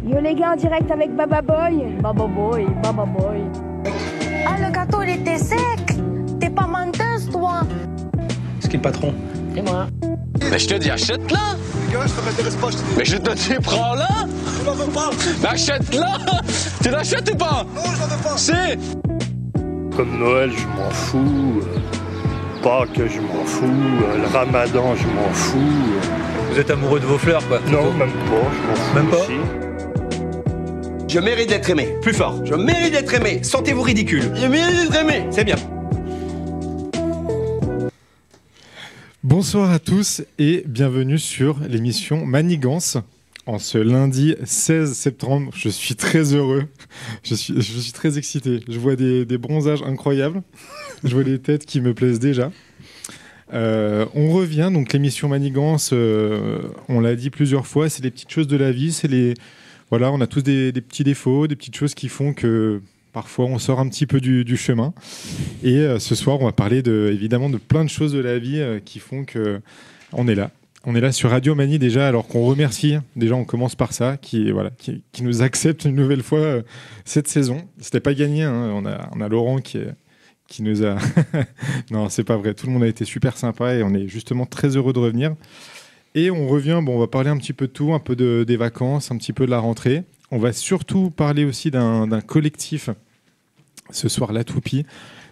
Yo les gars, en direct avec Baba Boy. Baba Boy, Baba Boy. Ah, le gâteau, il était sec. T'es pas menteuse, toi. C'est qui le patron? C'est moi. Mais je te dis, achète-la! Les gars, ça m'intéresse pas, je te dis. Mais je te dis, prends-la! Je m'en veux pas! Mais achète-la! Tu l'achètes ou pas? Non, je m'en veux pas! C'est! Comme Noël, je m'en fous. Pâques, je m'en fous. Le Ramadan, je m'en fous. Vous êtes amoureux de vos fleurs, quoi? Non, même pas, je m'en fous. Même pas aussi. Je mérite d'être aimé. Plus fort. Je mérite d'être aimé. Sentez-vous ridicule. Je mérite d'être aimé. C'est bien. Bonsoir à tous et bienvenue sur l'émission Manigance. En ce lundi 16 septembre, je suis très heureux. Je suis très excité. Je vois des bronzages incroyables. Je vois des têtes qui me plaisent déjà. On revient, donc l'émission Manigance, on l'a dit plusieurs fois, c'est les petites choses de la vie. Voilà, on a tous des petits défauts, des petites choses qui font que parfois on sort un petit peu du chemin. Et ce soir, on va parler évidemment de plein de choses de la vie qui font qu'on est là. On est là sur Radio Mani déjà, alors qu'on remercie, déjà on commence par ça, qui nous accepte une nouvelle fois cette saison. C'était pas gagné, hein. On a Laurent qui nous a... Non, c'est pas vrai, tout le monde a été super sympa et on est justement très heureux de revenir. Et on revient, on va parler un petit peu de tout, un peu des vacances, un petit peu de la rentrée. On va surtout parler aussi d'un collectif, ce soir La Toupie.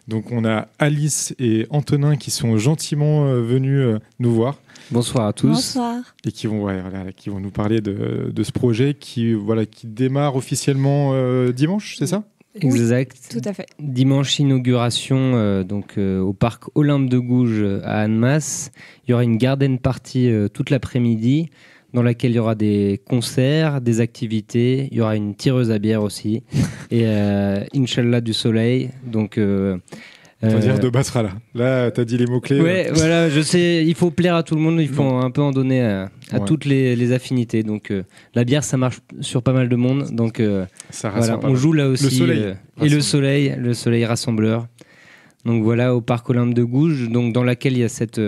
Donc on a Alice et Antonin qui sont gentiment venus nous voir. Bonsoir à tous. Bonsoir. Et qui vont nous parler de ce projet qui démarre officiellement dimanche, c'est ça ? Exact. Oui, tout à fait. Dimanche, inauguration au parc Olympe de Gouges à Annemasse. Il y aura une garden party toute l'après-midi dans laquelle il y aura des concerts, des activités. Il y aura une tireuse à bière aussi. Et Inch'Allah du soleil. Donc... On va dire de Basra là. Là, t'as dit les mots-clés. Ouais, voilà, je sais, il faut plaire à tout le monde, il faut un peu en donner à toutes les affinités. Donc la bière, ça marche sur pas mal de monde. Donc voilà, on joue là aussi. Le soleil, le soleil rassembleur. Donc voilà, au parc Olympe de Gouges, donc dans laquelle il y a cette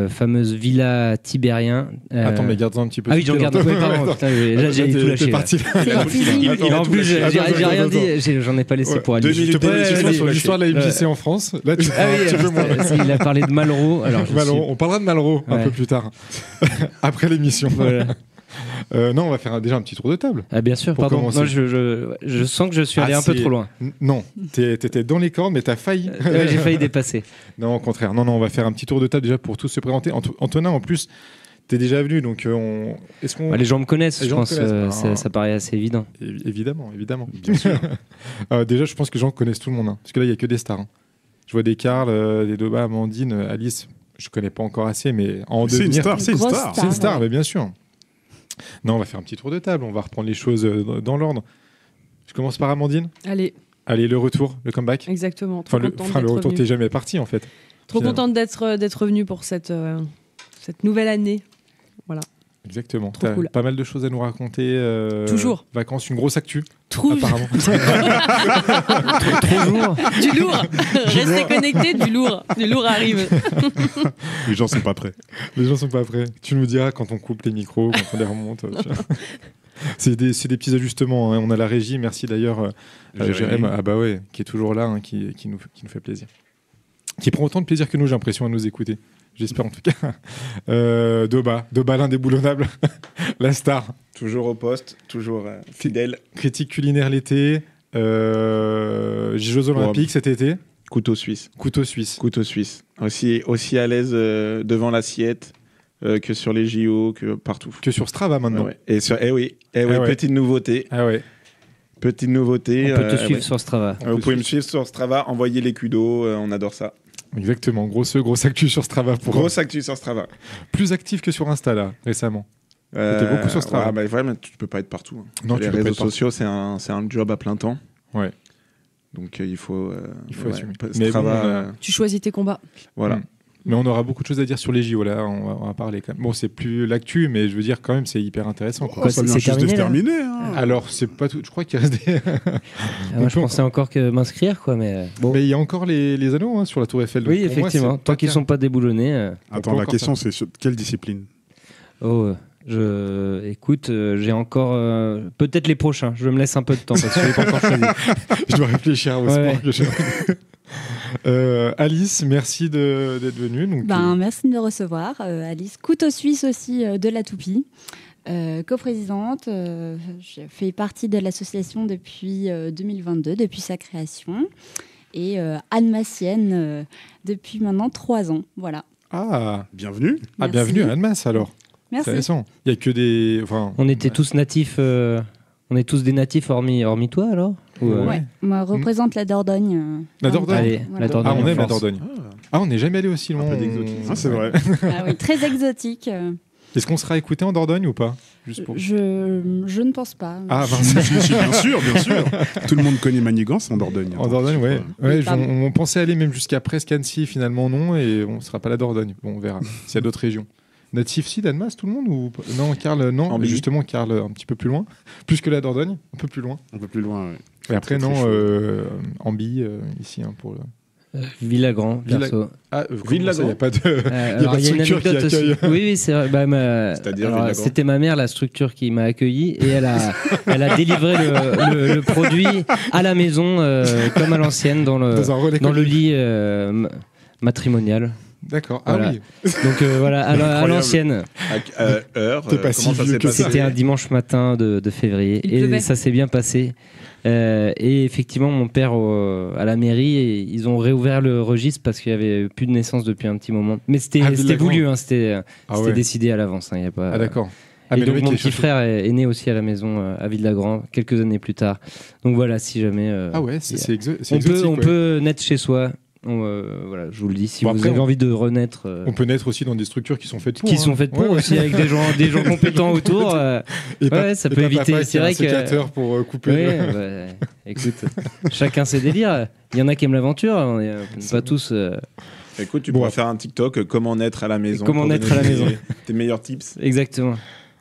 fameuse villa Tibérien. Attends, mais garde-en un petit peu. Ah oui, j'en garde. Ouais, pardon, putain, là j'ai tout lâché. En plus, j'ai rien dit. J'en ai pas laissé pour aller. Je te parle sur l'histoire de la MJC en France. Là, tu veux moins. Il a parlé de Malraux. On parlera de Malraux un peu plus tard, après l'émission. Voilà. Non, on va faire déjà un petit tour de table. Ah bien sûr, pardon. Non, je sens que je suis allé un peu trop loin. Non, t'étais dans les cordes, mais t'as failli. Ouais, j'ai failli dépasser. Non, au contraire. Non, on va faire un petit tour de table déjà pour tous se présenter. Antonin, en plus, t'es déjà venu, donc est-ce qu'on... les gens me connaissent, je pense. Ça paraît assez évident. Évidemment. Bien sûr. Déjà, je pense que les gens connaissent tout le monde, hein, parce que là, il y a que des stars. Hein. Je vois des Karl, des Doba, Amandine, Alice. Je connais pas encore assez, mais en devenir. C'est une star. C'est une star, mais bien sûr. Non, on va faire un petit tour de table, on va reprendre les choses dans l'ordre. Je commence par Amandine. Allez, le retour, le comeback. Exactement. Le retour, t'es jamais parti en fait. Trop contente d'être revenu pour cette nouvelle année. Voilà. Exactement. Trop cool. Pas mal de choses à nous raconter. Toujours. Vacances, une grosse actu. Apparemment. Trop lourd. Du lourd. Restez connectés, du lourd arrive. Les gens sont pas prêts. Tu nous diras quand on coupe les micros, quand on les remonte. C'est des petits ajustements. Hein. On a la régie. Merci d'ailleurs, Jérém, qui est toujours là, hein, qui nous fait plaisir. Qui prend autant de plaisir que nous, j'ai l'impression, à nous écouter. J'espère en tout cas. Doba l'indéboulonnable, la star. Toujours au poste, toujours fidèle. Critique culinaire l'été, Jeux Olympiques cet été. Couteau suisse. Aussi à l'aise devant l'assiette que sur les JO, que partout. Que sur Strava maintenant. Ouais. Et sur, petite nouveauté. Ah ouais. Petite nouveauté. On peut te suivre sur Strava. Vous pouvez me suivre sur Strava, envoyer les kudos, on adore ça. Exactement, grosse actu sur Strava. Grosse actu sur Strava. Plus actif que sur Insta, là, récemment. T'étais beaucoup sur Strava. Mais tu peux pas être partout. Hein. Non, les réseaux sociaux, c'est un job à plein temps. Ouais. Donc il faut assumer. Strava, mais tu choisis tes combats. Voilà. Mais on aura beaucoup de choses à dire sur les JO, là, on va parler quand même. Bon, c'est plus l'actu, mais je veux dire quand même, c'est hyper intéressant. Quoi. Ça vient juste de se terminer. Hein. Alors, c'est pas tout. Je crois qu'il reste des... moi, je pensais encore que m'inscrire, quoi, mais bon. Mais il y a encore les anneaux, hein, sur la Tour Eiffel. Oui, effectivement. Tant qu'ils sont pas déboulonnés. Attends, la question, c'est quelle discipline ? Écoute, j'ai encore peut-être les prochains. Je me laisse un peu de temps parce que je l'ai pas encore choisi. Je dois réfléchir au sport que j'ai. Alice, merci d'être venue. Donc, merci de me recevoir. Alice, couteau suisse aussi de la Toupie, coprésidente. Je fais partie de l'association depuis 2022, depuis sa création. Et Annemassienne depuis maintenant 3 ans. Voilà. Ah, bienvenue. Merci. Bienvenue à Annemasse alors. Merci. Intéressant. Il y a que des. On était tous natifs. On est tous des natifs hormis toi alors Ouais. Moi, représente la Dordogne. La Dordogne. Allez, voilà. la Dordogne. On aime la Dordogne. On n'est jamais allé aussi loin. Un peu d'exotisme. C'est vrai. Ah oui, très exotique. Est-ce qu'on sera écouté en Dordogne ou pas? Je ne pense pas. Ah, bien sûr. Tout le monde connaît Manigance en Dordogne. En Dordogne, ouais. On pensait aller même jusqu'à presque Annecy, finalement non, et on ne sera pas la Dordogne. Bon, on verra s'il y a d'autres régions. Natif si d'Annemasse, tout le monde ou non? Karl, non. Ambi. Justement, Karl, un petit peu plus loin. Plus que la Dordogne, un peu plus loin. Un peu plus loin, oui. Et après, non, Ambi, ici, pour le... Villagrand, perso. Villagrand, il n'y a pas de, il y a une anecdote aussi. Oui, c'est vrai. C'est-à-dire c'était ma mère, la structure qui m'a accueilli, et elle a délivré le produit à la maison, comme à l'ancienne, dans le lit matrimonial. D'accord. Voilà. Ah oui. Donc voilà, à l'ancienne. T'es pas si vieux que ça. C'était un dimanche matin de février, et ça s'est bien passé. Et effectivement, mon père à la mairie, ils ont réouvert le registre parce qu'il y avait plus de naissance depuis un petit moment. Mais c'était voulu, c'était décidé à l'avance. Y a pas. Ah d'accord. Et donc mon petit frère est né aussi à la maison à Villagrand quelques années plus tard. Donc voilà, si jamais. C'est exotique. On peut naître chez soi. Voilà, je vous le dis, si vous avez envie de renaître. On peut naître aussi dans des structures qui sont faites pour. Qui sont faites pour aussi, avec des gens compétents autour. Ça peut éviter. C'est vrai que. Pour couper. Écoute, chacun ses délires. Il y en a qui aiment l'aventure, on n'est pas tous. Écoute, tu pourras faire un TikTok comment naître à la maison. Comment naître à la maison. Tes meilleurs tips. Exactement.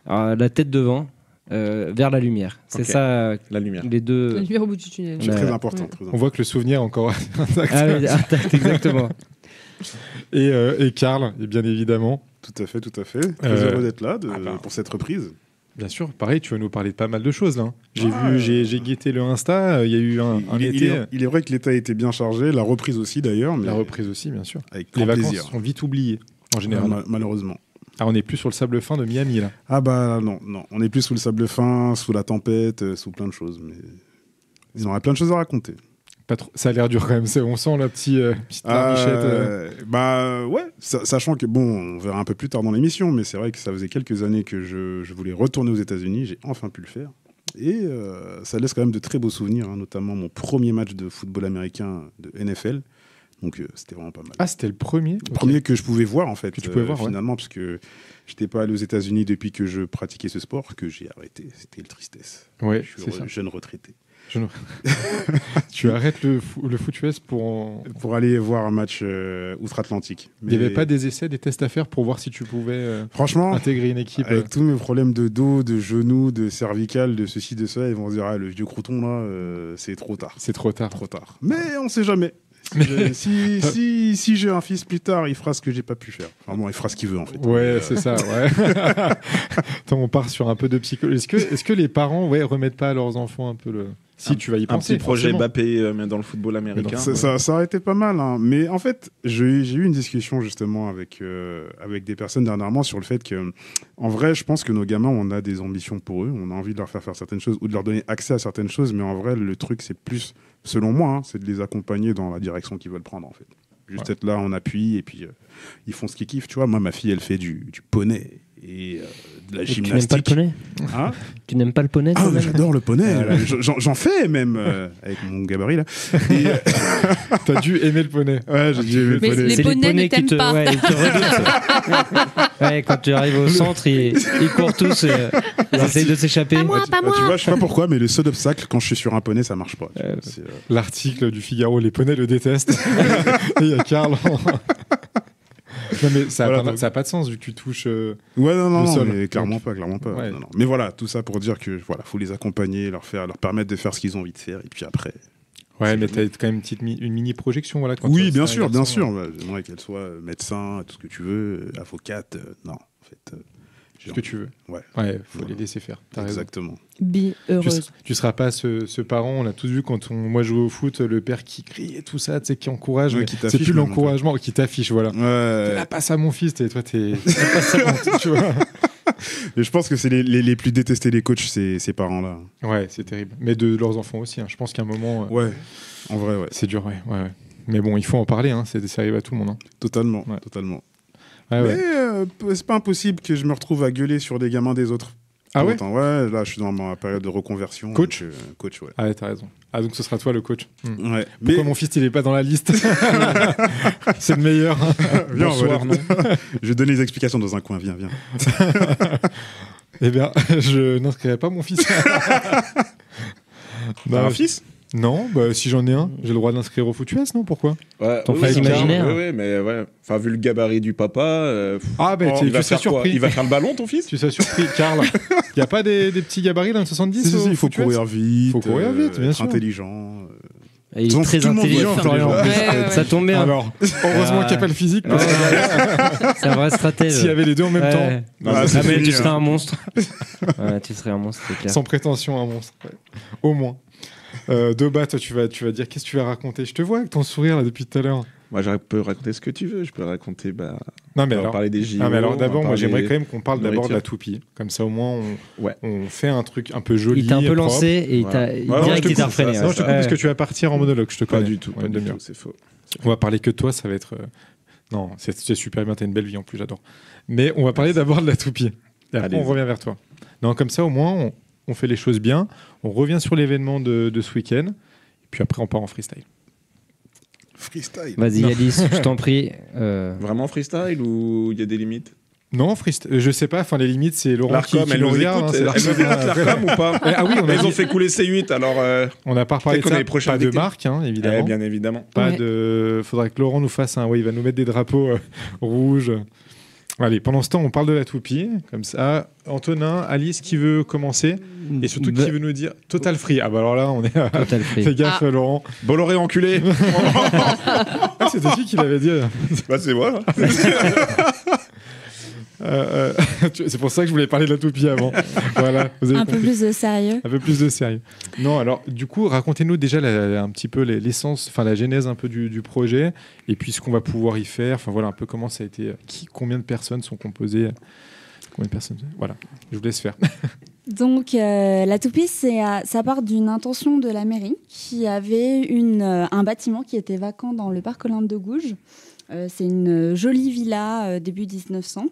Alors, la tête devant. Vers la lumière. C'est ça, la lumière. Les deux. La lumière au bout du tunnel. C'est très important. Ouais. On voit que le souvenir est encore intact. Intact, exactement. Et Karl, et bien évidemment. Tout à fait. Très heureux d'être là pour cette reprise. Bien sûr, pareil, tu vas nous parler de pas mal de choses là. J'ai guetté le Insta, il y a eu un été. Il est vrai que l'été a été bien chargé, la reprise aussi d'ailleurs. La reprise aussi, bien sûr. Avec grand Les plaisir. vacances sont vite oubliées, en général. Malheureusement. Ah, on n'est plus sur le sable fin de Miami là. Ah bah non, on est plus sous le sable fin, sous la tempête, sous plein de choses. Mais il y aurait plein de choses à raconter. Pas trop. Ça a l'air dur quand même. On sent la petite larmichette. Bah ouais, sachant que on verra un peu plus tard dans l'émission, mais c'est vrai que ça faisait quelques années que je voulais retourner aux États-Unis. J'ai enfin pu le faire. Et ça laisse quand même de très beaux souvenirs, notamment mon premier match de football américain de NFL. Donc c'était vraiment pas mal. Ah, c'était le premier premier que je pouvais voir en fait. Que tu pouvais voir, finalement, parce que j'étais pas allé aux États-Unis depuis que je pratiquais ce sport, que j'ai arrêté. C'était une tristesse. Ouais, je suis jeune retraité. Tu arrêtes le foot US pour aller voir un match outre-Atlantique. Il n'y avait pas des essais, des tests à faire pour voir si tu pouvais franchement intégrer une équipe avec tous mes problèmes de dos, de genoux, de cervical, de ceci, de ça, ils vont se dire le vieux crouton là, c'est trop tard. C'est trop tard. Mais on sait jamais. Si j'ai un fils plus tard, il fera ce que j'ai pas pu faire. Enfin bon, il fera ce qu'il veut en fait. Ouais, c'est ça. Ouais. Attends, on part sur un peu de psychologie. Est-ce que les parents, remettent pas à leurs enfants un peu le. Si tu vas y penser. Un petit projet Mbappé dans le football américain. Ça aurait été pas mal. Hein. Mais en fait, j'ai eu une discussion justement avec des personnes dernièrement sur le fait que, en vrai, je pense que nos gamins, on a des ambitions pour eux. On a envie de leur faire certaines choses ou de leur donner accès à certaines choses. Mais en vrai, le truc, c'est plus, selon moi, c'est de les accompagner dans la direction qu'ils veulent prendre en fait. Juste être là en appui et puis ils font ce qu'ils kiffent. Tu vois, moi, ma fille, elle fait du poney. Et de la gymnastique. Tu n'aimes pas le poney Tu n'aimes pas le poney j'adore le poney. J'en fais même avec mon gabarit là. T'as dû aimer le poney. Ouais, j'ai dû aimer le poney. Les poneys ne t'aiment pas. Ouais, ils te redoutent. Quand tu arrives au centre, ils courent tous. Ils essayent de s'échapper. Pas moi. Tu vois, je sais pas pourquoi, mais le saut d'obstacle, quand je suis sur un poney, ça marche pas. L'article du Figaro, les poneys le détestent. Et il y a Karl. Non mais ça a pas de sens vu que tu touches le sol. Mais clairement pas. Ouais. Non. Mais voilà, tout ça pour dire que faut les accompagner, leur permettre de faire ce qu'ils ont envie de faire et puis après. Ouais, mais t'as quand même une mini projection quand oui, bien sûr. J'aimerais qu'elle soit médecin, tout ce que tu veux, avocate. Non, en fait, ce que tu veux. Ouais. Faut les laisser faire. T'as Exactement. Bi heureuse. Tu seras pas ce parent, on l'a tous vu quand moi je jouais au foot, le père qui crie et tout ça, tu sais, qui encourage, mais c'est plus l'encouragement, qui t'affiche, voilà. Ouais. Passe à mon fils, et toi t'es passe à mon, tu vois. Et je pense que c'est les plus détestés des coachs, ces parents-là. Ouais, c'est terrible. Mais de leurs enfants aussi, hein. Je pense qu'à un moment... ouais, en vrai, ouais. C'est dur, ouais. Mais bon, il faut en parler, hein. Ça arrive à tout le monde. Hein. Totalement. Mais c'est pas impossible que je me retrouve à gueuler sur des gamins des autres. Ah ouais? Ouais, là, je suis dans ma période de reconversion. Coach? Coach, ouais. Ah ouais, t'as raison. Ah, donc ce sera toi le coach. Ouais. Pourquoi mon fils, il est pas dans la liste? C'est le meilleur. Viens, bonsoir, non? Je vais donner les explications dans un coin. Viens. Eh bien, je n'inscrirai pas mon fils. T'as un fils? Non, si j'en ai un, j'ai le droit d'inscrire au Foot US, non? Pourquoi? Ton fils imaginaire. Oui, mais ouais. Enfin, vu le gabarit du papa. Tu serais surpris. Il va faire le ballon, ton fils? Tu serais surpris, Karl. Il n'y a pas des petits gabarits dans le 70? Si, il faut courir vite. Faut courir vite, bien sûr. Intelligent. Il est très intelligent, Florian. Ça tombe bien. Alors, heureusement qu'il n'y a pas le physique. C'est un vrai stratège. S'il y avait les deux en même temps. Mais tu serais un monstre. Tu serais un monstre, c'est clair. Sans prétention, un monstre. Au moins. Doba, toi, tu vas dire, qu'est-ce que tu vas raconter? Je te vois avec ton sourire là depuis tout à l'heure. Moi, je peux raconter ce que tu veux. Je peux raconter. Non, mais on va parler des JO. Non, mais alors d'abord, moi, j'aimerais quand même qu'on parle d'abord de la toupie. Comme ça, au moins, on fait un truc un peu joli. Il t'a un peu lancé et il direct il t'a refréné. Non, je te coupe parce que tu vas partir en monologue. Je te connais. Pas du tout. Pas du tout. C'est faux. On va parler que de toi. Ça va être. Non, c'est super bien. T'as une belle vie en plus. J'adore. Mais on va parler d'abord de la toupie. Et après, on revient vers toi. Non, comme ça, au moins, on fait les choses bien. On revient sur l'événement de ce week-end. Et puis après, on part en freestyle. Freestyle. Vas-y, Alice, je t'en prie. Vraiment freestyle ou il y a des limites? Non, freestyle. Je sais pas. Enfin, les limites, c'est Laurent qui nous regarde. Elle nous écoute, l'Arcom ou pas? Ah oui, ils ont fait couler C8. Alors, on n'a pas reparlé de ça. Pas de marque, hein, évidemment. Bien évidemment. Faudrait que Laurent nous fasse un. Oui, il va nous mettre des drapeaux rouges. Allez, pendant ce temps, on parle de la toupie, comme ça. Antonin, Alice, qui veut commencer? Et surtout, qui veut nous dire Total Free? Ah bah alors là, on est à... Total Free. Fais gaffe, Laurent. Bolloré enculé. C'était qui qui l'avait dit? C'est moi. C'est pour ça que je voulais parler de la toupie avant. Voilà, vous avez compris. Peu plus de sérieux. Un peu plus de sérieux. Non, alors du coup, racontez-nous déjà un petit peu l'essence, enfin la genèse un peu du projet, et puis ce qu'on va pouvoir y faire. Enfin voilà, un peu comment ça a été, combien de personnes sont composées, combien de personnes. Voilà, je vous laisse faire. Donc la toupie, ça part d'une intention de la mairie qui avait un bâtiment qui était vacant dans le parc Olympe de Gouges. C'est une jolie villa début 1900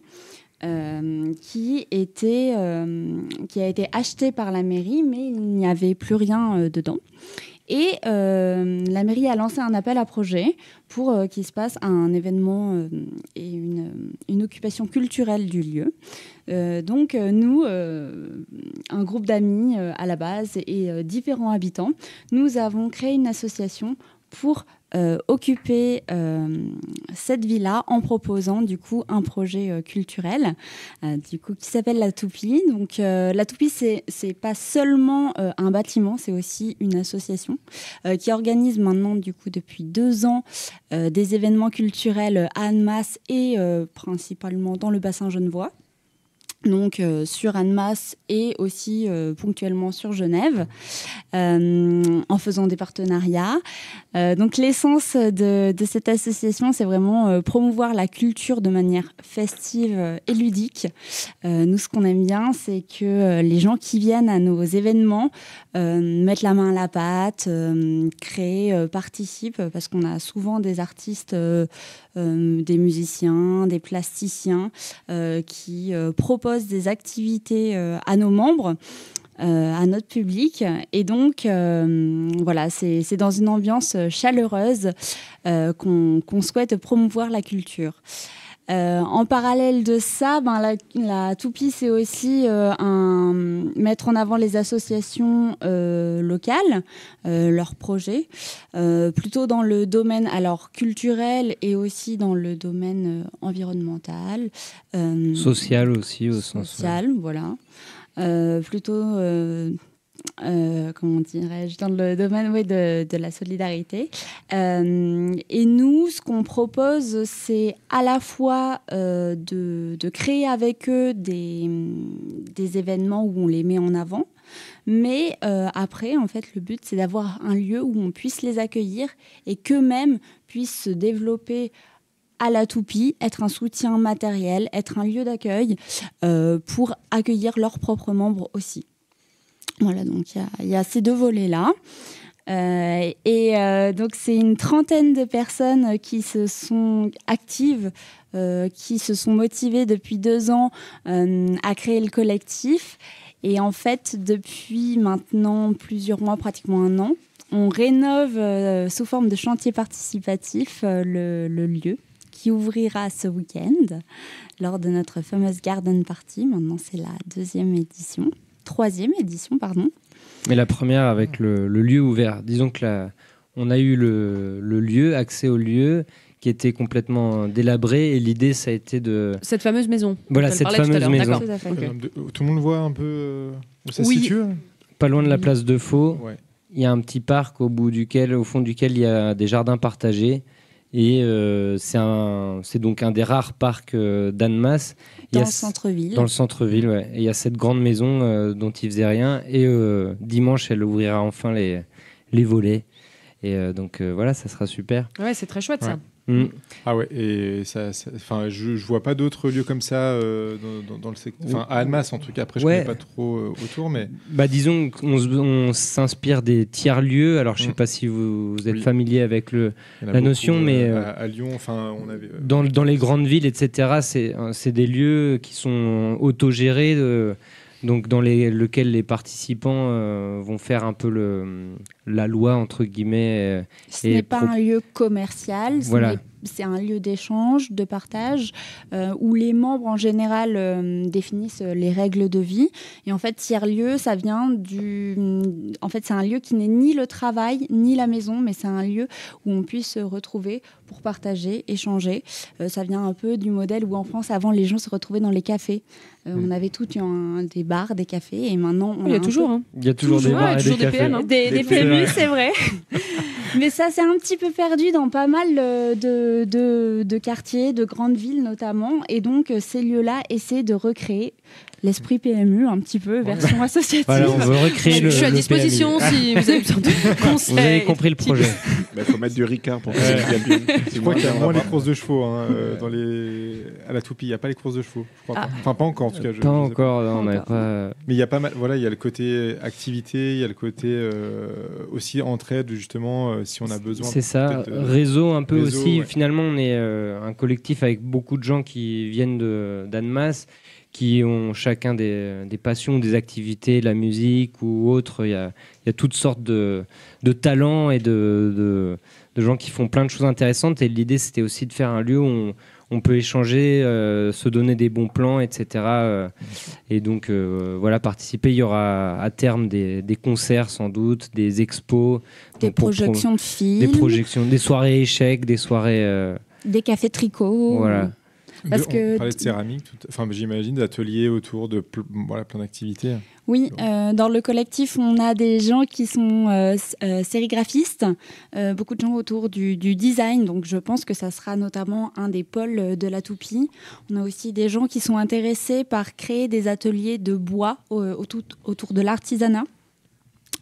qui a été achetée par la mairie, mais il n'y avait plus rien dedans. Et la mairie a lancé un appel à projet pour qu'il se passe un événement et une occupation culturelle du lieu. Donc nous, un groupe d'amis à la base et différents habitants, nous avons créé une association pour occuper cette villa en proposant du coup un projet culturel qui s'appelle la Toupie. Donc la Toupie, c'est pas seulement un bâtiment, c'est aussi une association qui organise maintenant du coup depuis 2 ans des événements culturels à Annemasse et principalement dans le bassin genevois. Donc sur Annemasse et aussi ponctuellement sur Genève, en faisant des partenariats. Donc l'essence de cette association, c'est vraiment promouvoir la culture de manière festive et ludique. Nous, ce qu'on aime bien, c'est que les gens qui viennent à nos événements mettent la main à la pâte, créent, participent, parce qu'on a souvent des artistes, des musiciens, des plasticiens qui proposent des activités à nos membres, à notre public. Et donc, voilà, c'est dans une ambiance chaleureuse qu'on souhaite promouvoir la culture. En parallèle de ça, la Toupie, c'est aussi mettre en avant les associations locales, leurs projets, plutôt dans le domaine culturel et aussi dans le domaine environnemental. Social aussi, au sens. Social, voilà. Plutôt comment dirais-je, dans le domaine de la solidarité. Et nous, ce qu'on propose, c'est à la fois de créer avec eux des événements où on les met en avant, mais après, en fait, le but, c'est d'avoir un lieu où on puisse les accueillir et qu'eux-mêmes puissent se développer à la Toupie, être un soutien matériel, être un lieu d'accueil pour accueillir leurs propres membres aussi. Voilà, donc il y a ces deux volets-là. Donc c'est une trentaine de personnes qui se sont actives, qui se sont motivées depuis 2 ans à créer le collectif. Et en fait, depuis maintenant plusieurs mois, pratiquement 1 an, on rénove sous forme de chantier participatif le lieu qui ouvrira ce week-end lors de notre fameuse Garden Party. Maintenant, c'est la 3e édition, pardon. Mais la première avec le lieu ouvert. Disons que on a eu le lieu, accès au lieu, qui était complètement délabré, et l'idée, ça a été de... Cette fameuse maison. Voilà, cette fameuse maison. Tout le monde voit un peu où ça se situe. Pas loin de la place de Faux. Ouais. Il y a un petit parc au fond duquel il y a des jardins partagés. Et c'est donc un des rares parcs d'Annemasse. Dans le centre-ville. Dans le centre-ville, ouais. Et il y a cette grande maison dont il ne faisait rien. Et dimanche, elle ouvrira enfin les volets. Et donc voilà, ça sera super. Ouais, c'est très chouette ça. Ah ouais, et je vois pas d'autres lieux comme ça dans le secteur. Enfin, à Annemasse en tout cas. Après, je connais pas trop autour, mais. Disons qu'on s'inspire des tiers-lieux. Alors, je sais pas si vous êtes familier avec la notion, mais à Lyon, enfin, on avait. Dans les grandes villes, etc. C'est des lieux qui sont autogérés. Donc dans lequel les participants vont faire un peu la loi, entre guillemets. Ce n'est pas un lieu commercial, voilà. C'est un lieu d'échange, de partage, où les membres en général définissent les règles de vie. Et en fait, tiers-lieu, ça vient En fait, c'est un lieu qui n'est ni le travail, ni la maison, mais c'est un lieu où on puisse se retrouver pour partager, échanger. Ça vient un peu du modèle où en France, avant, les gens se retrouvaient dans les cafés. On avait des bars, des cafés, et maintenant... Il y a toujours. Il y a toujours des bars et des cafés. PM, hein. Des PMU, c'est vrai. Mais ça, c'est un petit peu perdu dans pas mal de quartiers, de grandes villes notamment. Et donc, ces lieux-là essaient de recréer l'esprit PMU, un petit peu, version associative. Voilà, on veut recréer Je suis à disposition si vous avez besoin de conseils. Vous avez compris le projet. Il faut mettre du Ricard pour faire Je crois qu'il y a moins les courses de chevaux à la Toupie. Il n'y a pas les courses de chevaux, je crois pas. Enfin, pas encore en tout cas. Pas encore, on n'avait pas... Mais il y a pas mal, voilà, il y a le côté activité, il y a le côté aussi entraide, justement, si on a besoin. C'est ça, réseau un peu réseau, aussi. Ouais. Finalement, on est un collectif avec beaucoup de gens qui viennent d'Annemasse, qui ont chacun des passions, des activités, la musique ou autre. Il y a toutes sortes de talents et de gens qui font plein de choses intéressantes. Et l'idée, c'était aussi de faire un lieu où on peut échanger, se donner des bons plans, etc. Et donc, voilà, participer. Il y aura à terme des concerts, sans doute, des expos. Des projections de films. Des projections, des soirées échecs, des soirées... des cafés tricot. Voilà. Parce on parlait de céramique, j'imagine d'ateliers autour de plein d'activités. Oui, dans le collectif, on a des gens qui sont sérigraphistes, beaucoup de gens autour du design, donc je pense que ça sera notamment un des pôles de la Toupie. On a aussi des gens qui sont intéressés par créer des ateliers de bois autour de l'artisanat.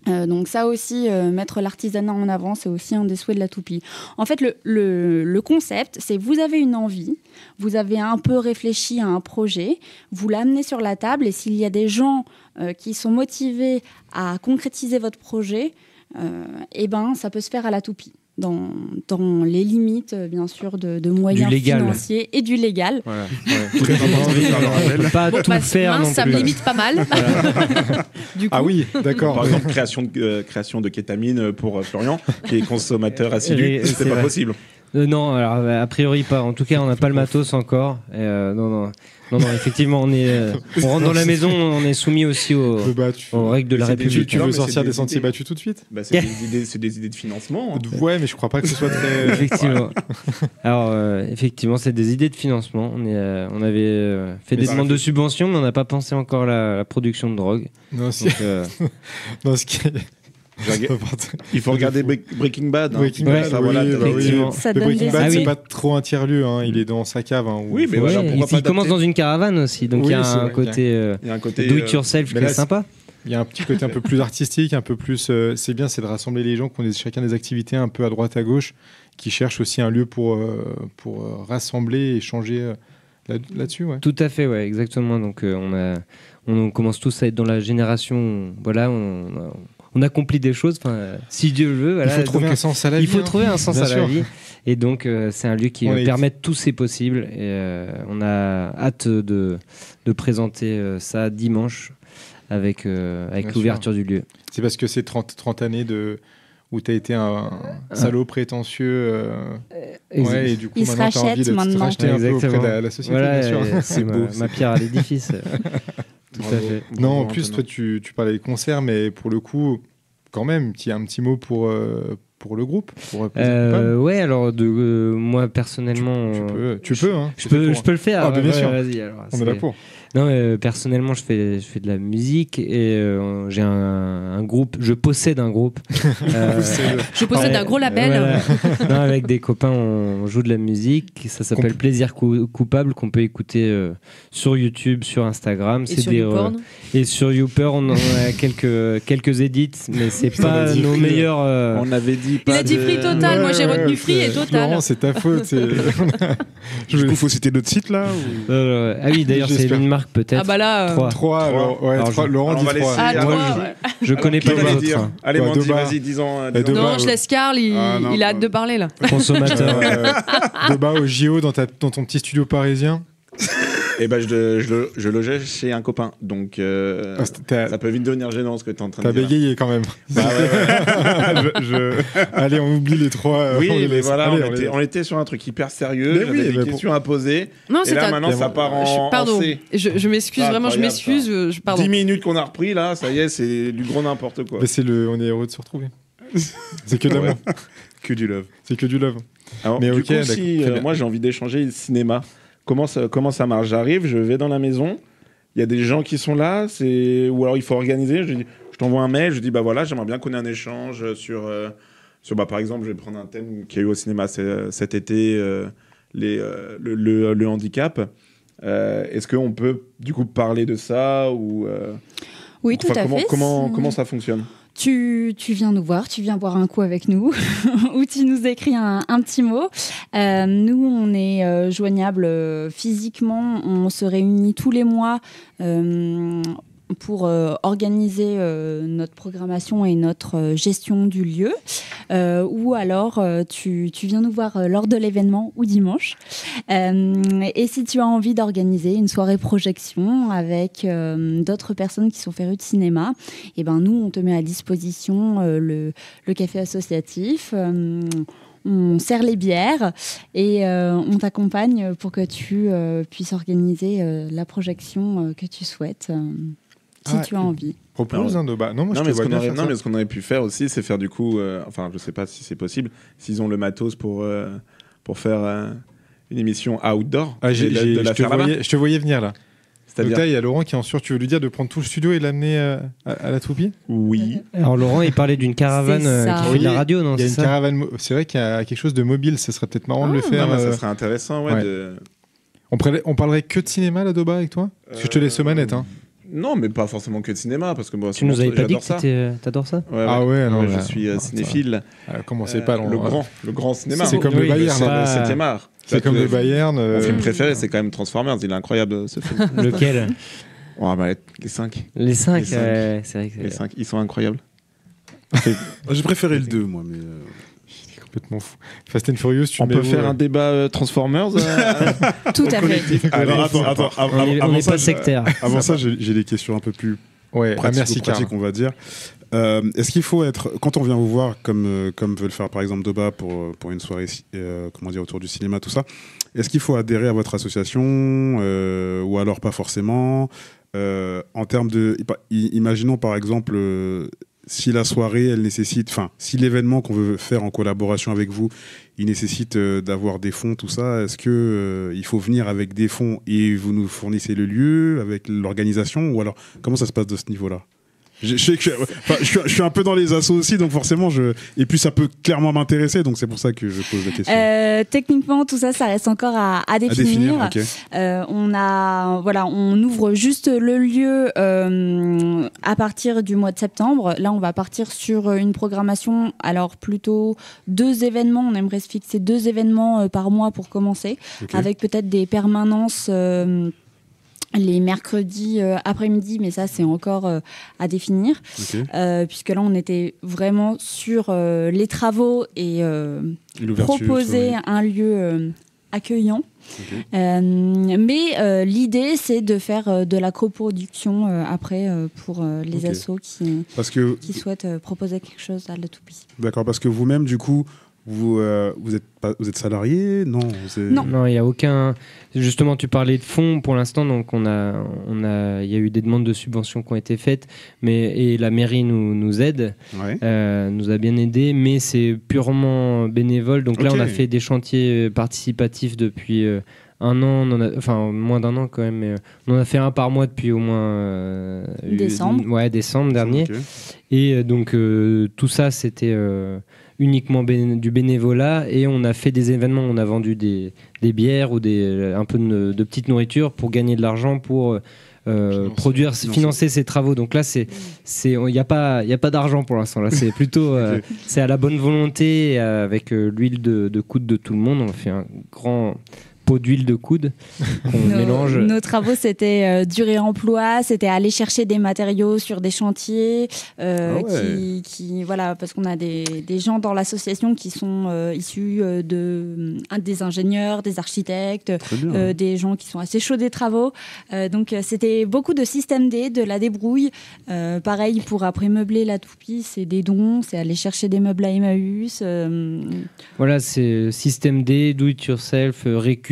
Donc ça aussi, mettre l'artisanat en avant, c'est aussi un des souhaits de la Toupie. En fait, le concept, c'est vous avez une envie, vous avez un peu réfléchi à un projet, vous l'amenez sur la table, et s'il y a des gens qui sont motivés à concrétiser votre projet, ça peut se faire à la Toupie. Dans les limites, bien sûr, de moyens financiers et du légal. Voilà, ouais. On peut pas tout faire non plus. Ça me limite pas mal. Voilà. Du coup. Ah oui, d'accord. Par exemple, création de kétamine pour Florian, qui est consommateur assidu. C'est pas possible. Non, alors a priori pas. En tout cas, on n'a pas le matos encore. Non, effectivement, on rentre dans la maison, on est soumis aussi aux règles de la République. Tu veux sortir des sentiers battus tout de suite? C'est des idées de financement. Ouais, mais je crois pas que ce soit très. Effectivement. Alors, effectivement, c'est des idées de financement. On avait fait des demandes de subventions, mais on n'a pas pensé encore à la production de drogue. Non, Donc, ce qui est. Il faut regarder Breaking Bad. Breaking Bad, effectivement. Breaking Bad, c'est pas trop un tiers-lieu. Il est dans sa cave. Oui, mais voilà. Il commence dans une caravane aussi, donc il y a un côté do it yourself qui est sympa. Il y a un petit côté un peu plus artistique, un peu plus. C'est bien, c'est de rassembler les gens qui ont chacun des activités un peu à droite à gauche, qui cherchent aussi un lieu pour rassembler et échanger là-dessus. Ouais. Tout à fait, ouais, exactement. Donc on commence tous à être dans la génération. Voilà, on accomplit des choses, si Dieu le veut. Voilà. Il faut trouver un sens à la vie. Il faut trouver un sens à la vie. Et donc, c'est un lieu qui va permettre tous ces possibles. Et on a hâte de présenter ça dimanche avec l'ouverture du lieu. C'est parce que c'est 30 années où tu as été un salaud prétentieux. Et du coup, il maintenant, tu as envie de te racheter un peu auprès de la société. Voilà, bien sûr. c'est ma pierre à l'édifice. Tout à fait. Non, en plus, toi, tu parlais des concerts, mais pour le coup, quand même, il y a un petit mot pour le groupe. Ouais, alors moi personnellement, tu peux, hein. Je peux le faire. Ah, bien sûr. Vas-y, alors, on est là pour. Non, personnellement, je fais de la musique et j'ai un groupe. Je possède un groupe. Je possède un gros label. Non, avec des copains, on joue de la musique. Ça s'appelle Plaisir Coupable, qu'on peut écouter sur YouTube, sur Instagram. Et sur YouPorn. Et sur YouPorn, on a quelques edits, mais c'est pas nos meilleurs. On avait dit. Il a dit Free Total. Moi, j'ai retenu Free et Total. Laurent, c'est ta faute. Du coup, faut citer d'autres sites là Ah oui, d'ailleurs, c'est une marque peut-être. Ah bah là. 3. Alors, Laurent dit 3. Je connais pas les autres. Allez, Mandy, vas-y, disons. Non, je laisse Karl, il a hâte de parler là. Consommateur. Debat au JO dans ton petit studio parisien. Et ben je logeais chez un copain, donc ça peut vite devenir gênant ce que tu es en train de dire. T'as bégayé quand même. Bah ouais. Allez, on oublie les 3. Oui, mais voilà, on était sur un truc hyper sérieux. J'avais des questions à poser. Non, et là maintenant ça part en pardon. C. Je m'excuse vraiment, je m'excuse. 10 minutes qu'on a repris là, ça y est, c'est du gros n'importe quoi. Mais on est heureux de se retrouver. C'est que de l'amour. Que du love. C'est que du love. Alors, mais du coup, si moi j'ai envie d'échanger le cinéma. Comment ça marche? J'arrive, je vais dans la maison, il y a des gens qui sont là, ou alors il faut organiser. Je t'envoie un mail, je dis bah voilà, j'aimerais bien qu'on ait un échange sur par exemple, je vais prendre un thème qu'il y a eu au cinéma cet été, le handicap. Est-ce qu'on peut du coup parler de ça ou Oui, tout à fait. Comment ça fonctionne? Tu viens nous voir, tu viens boire un coup avec nous, ou tu nous écris un petit mot. Nous, on est joignable physiquement, on se réunit tous les mois pour organiser notre programmation et notre gestion du lieu. Ou alors, tu viens nous voir lors de l'événement ou dimanche. Et si tu as envie d'organiser une soirée projection avec d'autres personnes qui sont férues de cinéma, et ben nous, on te met à disposition le café associatif. On sert les bières et on t'accompagne pour que tu puisses organiser la projection que tu souhaites. Si tu as envie. Propose un débat. Non, moi je te vois bien faire ça. Mais ce qu'on aurait pu faire aussi, c'est faire du coup, je sais pas si c'est possible, s'ils ont le matos pour faire une émission outdoor. Je te voyais venir là. Donc là, il y a Laurent qui est en sûr. Tu veux lui dire de prendre tout le studio et l'amener à la toupie? Oui. Alors Laurent, il parlait d'une caravane qui fait de la radio, non? Il y a une caravane. C'est vrai qu'il y a quelque chose de mobile. Ce serait peut-être marrant de le faire. Ça serait intéressant, ouais. On parlerait que de cinéma là, Doba, avec toi? Parce que je te laisse aux manettes, hein. Non, mais pas forcément que de cinéma, parce que moi, tu nous avais pas dit que t'adores ça? Ah ouais, non, je suis cinéphile. Commencez pas le grand cinéma. C'est comme le Bayern. C'est 7e art. C'est comme le Bayern. Mon film préféré, c'est quand même Transformers. Il est incroyable ce film. Lequel? Les 5. Les 5, c'est vrai que les 5, ils sont incroyables. J'ai préféré le 2, moi, mais. Complètement fou. Fast and Furious, on peut faire un débat Transformers Tout à fait. Alors, on n'est pas sectaire. Avant ça, j'ai des questions un peu plus pratique, on va dire. Est-ce qu'il faut être, quand on vient vous voir, comme veut le faire par exemple Doba pour une soirée autour du cinéma, tout ça, est-ce qu'il faut adhérer à votre association ou alors pas forcément en termes de, imaginons par exemple si la soirée elle nécessite, si l'événement qu'on veut faire en collaboration avec vous, il nécessite d'avoir des fonds, tout ça, est-ce que il faut venir avec des fonds et vous nous fournissez le lieu avec l'organisation, ou alors comment ça se passe de ce niveau-là? Je sais que je suis un peu dans les assos aussi, donc forcément et puis ça peut clairement m'intéresser, donc c'est pour ça que je pose la question. Techniquement, tout ça reste encore à définir. Okay. On ouvre juste le lieu à partir du mois de septembre. Là, on va partir sur une programmation. Alors plutôt 2 événements. On aimerait se fixer 2 événements par mois pour commencer, avec peut-être des permanences. Les mercredis après-midi, mais ça c'est encore à définir, puisque là on était vraiment sur les travaux et proposer un lieu accueillant. Mais l'idée c'est de faire de la coproduction après pour les assos qui souhaitent proposer quelque chose à la Toupie. D'accord, parce que vous-même du coup vous êtes salarié? Non, il y a aucun. Justement, tu parlais de fonds pour l'instant, donc il y a eu des demandes de subventions qui ont été faites, et la mairie nous aide, nous a bien aidés, mais c'est purement bénévole. Donc là, on a fait des chantiers participatifs depuis un an, moins d'un an quand même, mais on en a fait un par mois depuis au moins décembre dernier. Et donc tout ça, c'était uniquement du bénévolat, et on a fait des événements, on a vendu des bières ou un peu de petite nourriture pour gagner de l'argent pour financer ces travaux. Donc là, il n'y a pas d'argent pour l'instant. Là, c'est plutôt c'est à la bonne volonté, avec l'huile de coude de tout le monde. On fait un grand pot d'huile de coude qu'on mélange. Nos travaux, c'était du réemploi, c'était aller chercher des matériaux sur des chantiers, parce qu'on a des gens dans l'association qui sont issus des ingénieurs, des architectes, des gens qui sont assez chauds des travaux. Donc c'était beaucoup de système D, de la débrouille. Pareil pour après meubler la Toupie, c'est des dons, c'est aller chercher des meubles à Emmaüs. Voilà, c'est système D, do it yourself, récup.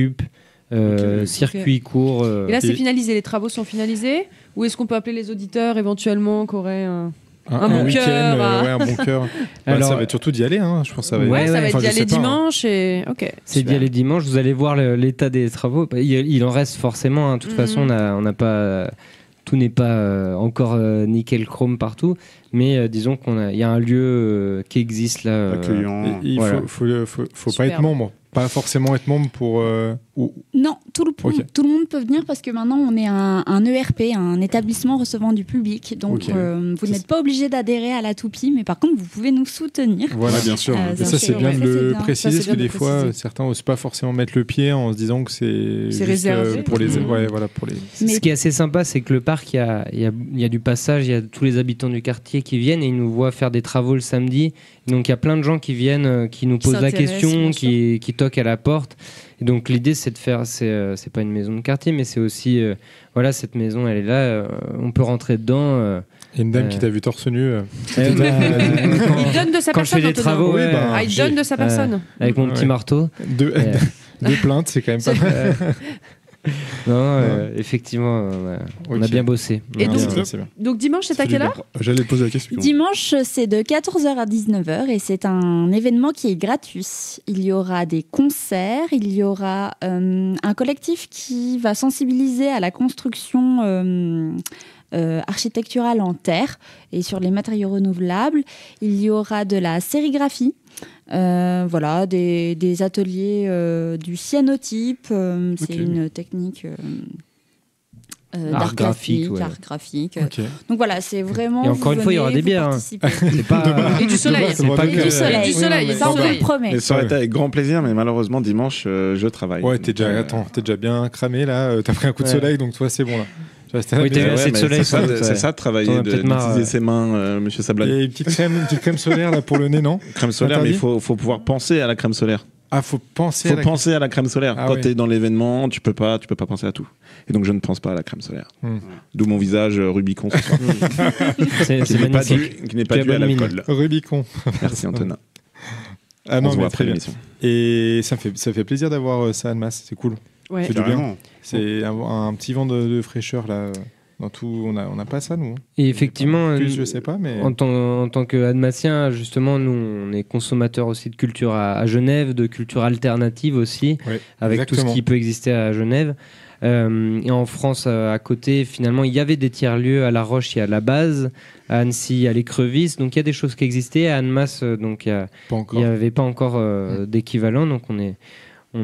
Circuit court. Et là, c'est finalisé. Les travaux sont finalisés. Ou est-ce qu'on peut appeler les auditeurs éventuellement qui auraient un bon cœur un bon cœur. Alors, ça va être surtout d'y aller. Je pense que ça va être d'y aller dimanche. C'est d'y aller dimanche. Vous allez voir l'état des travaux. Il en reste forcément. De toute façon, on n'a pas. Tout n'est pas encore nickel chrome partout, mais disons qu'il y a un lieu qui existe là. Accueillant. Il faut pas être membre. Pas forcément être membre pour... Non, tout le monde peut venir, parce que maintenant on est un ERP, un établissement recevant du public. Donc vous n'êtes pas obligé d'adhérer à la Toupie, mais par contre vous pouvez nous soutenir. Voilà, bien sûr. Ça c'est bien de le préciser, parce que des fois certains n'osent pas forcément mettre le pied en se disant que c'est réservé pour les... Ce qui est assez sympa, c'est que le parc, il y a du passage, il y a tous les habitants du quartier qui viennent et ils nous voient faire des travaux le samedi. Donc il y a plein de gens qui viennent, qui nous posent la question, qui toquent à la porte. Et donc l'idée c'est de faire, c'est pas une maison de quartier, mais c'est aussi cette maison, elle est là, on peut rentrer dedans. Il y a une dame qui t'a vu torse nu. Il donne de sa personne. Quand je fais des travaux, il donne de sa personne. Avec mon petit marteau. Deux plaintes, c'est quand même pas mal. Effectivement, on a bien bossé. Et donc dimanche, c'est à quelle heure? J'allais poser la question. Dimanche, c'est de 14h à 19h et c'est un événement qui est gratuit. Il y aura des concerts, il y aura un collectif qui va sensibiliser à la construction architecturale en terre et sur les matériaux renouvelables. Il y aura de la sérigraphie. Des ateliers du cyanotype, c'est une technique d'art graphique. Donc voilà, c'est vraiment. Et encore une fois, il y aura des bières. Et du soleil. Du soleil. Ça, on vous le promet. Ça aurait été avec grand plaisir, mais malheureusement, dimanche, je travaille. Ouais, t'es déjà bien cramé là. T'as pris un coup de soleil, donc toi, c'est bon là. Oui, t'as eu assez de soleil. C'est ça de travailler, d'utiliser ses mains, monsieur Sablan. Et une petite crème solaire là pour le nez, non? Crème solaire, mais il faut pouvoir penser à la crème solaire. Ah, faut penser à la crème solaire. Quand tu es dans l'événement, tu peux pas penser à tout. Et donc je ne pense pas à la crème solaire. D'où mon visage Rubicon ce soir. C'est magnifique. Qui n'est pas dû à l'alcool. Rubicon. Merci Antonin. Ah non, mais très bien. Et ça fait plaisir d'avoir ça, Annemasse. C'est cool. Ouais. C'est du bien. C'est un petit vent de fraîcheur là. Dans tout, on n'a pas ça, nous. Et effectivement, je sais pas, mais en tant qu'Annemassien, justement, nous, on est consommateurs aussi de culture à Genève, de culture alternative aussi, avec tout ce qui peut exister à Genève. Et en France, à côté, finalement, il y avait des tiers-lieux. À La Roche, il y a la base. À Annecy, il y a l'écrevisse. Donc, il y a des choses qui existaient. À Annemasse, donc, il n'y avait pas encore d'équivalent. Donc, on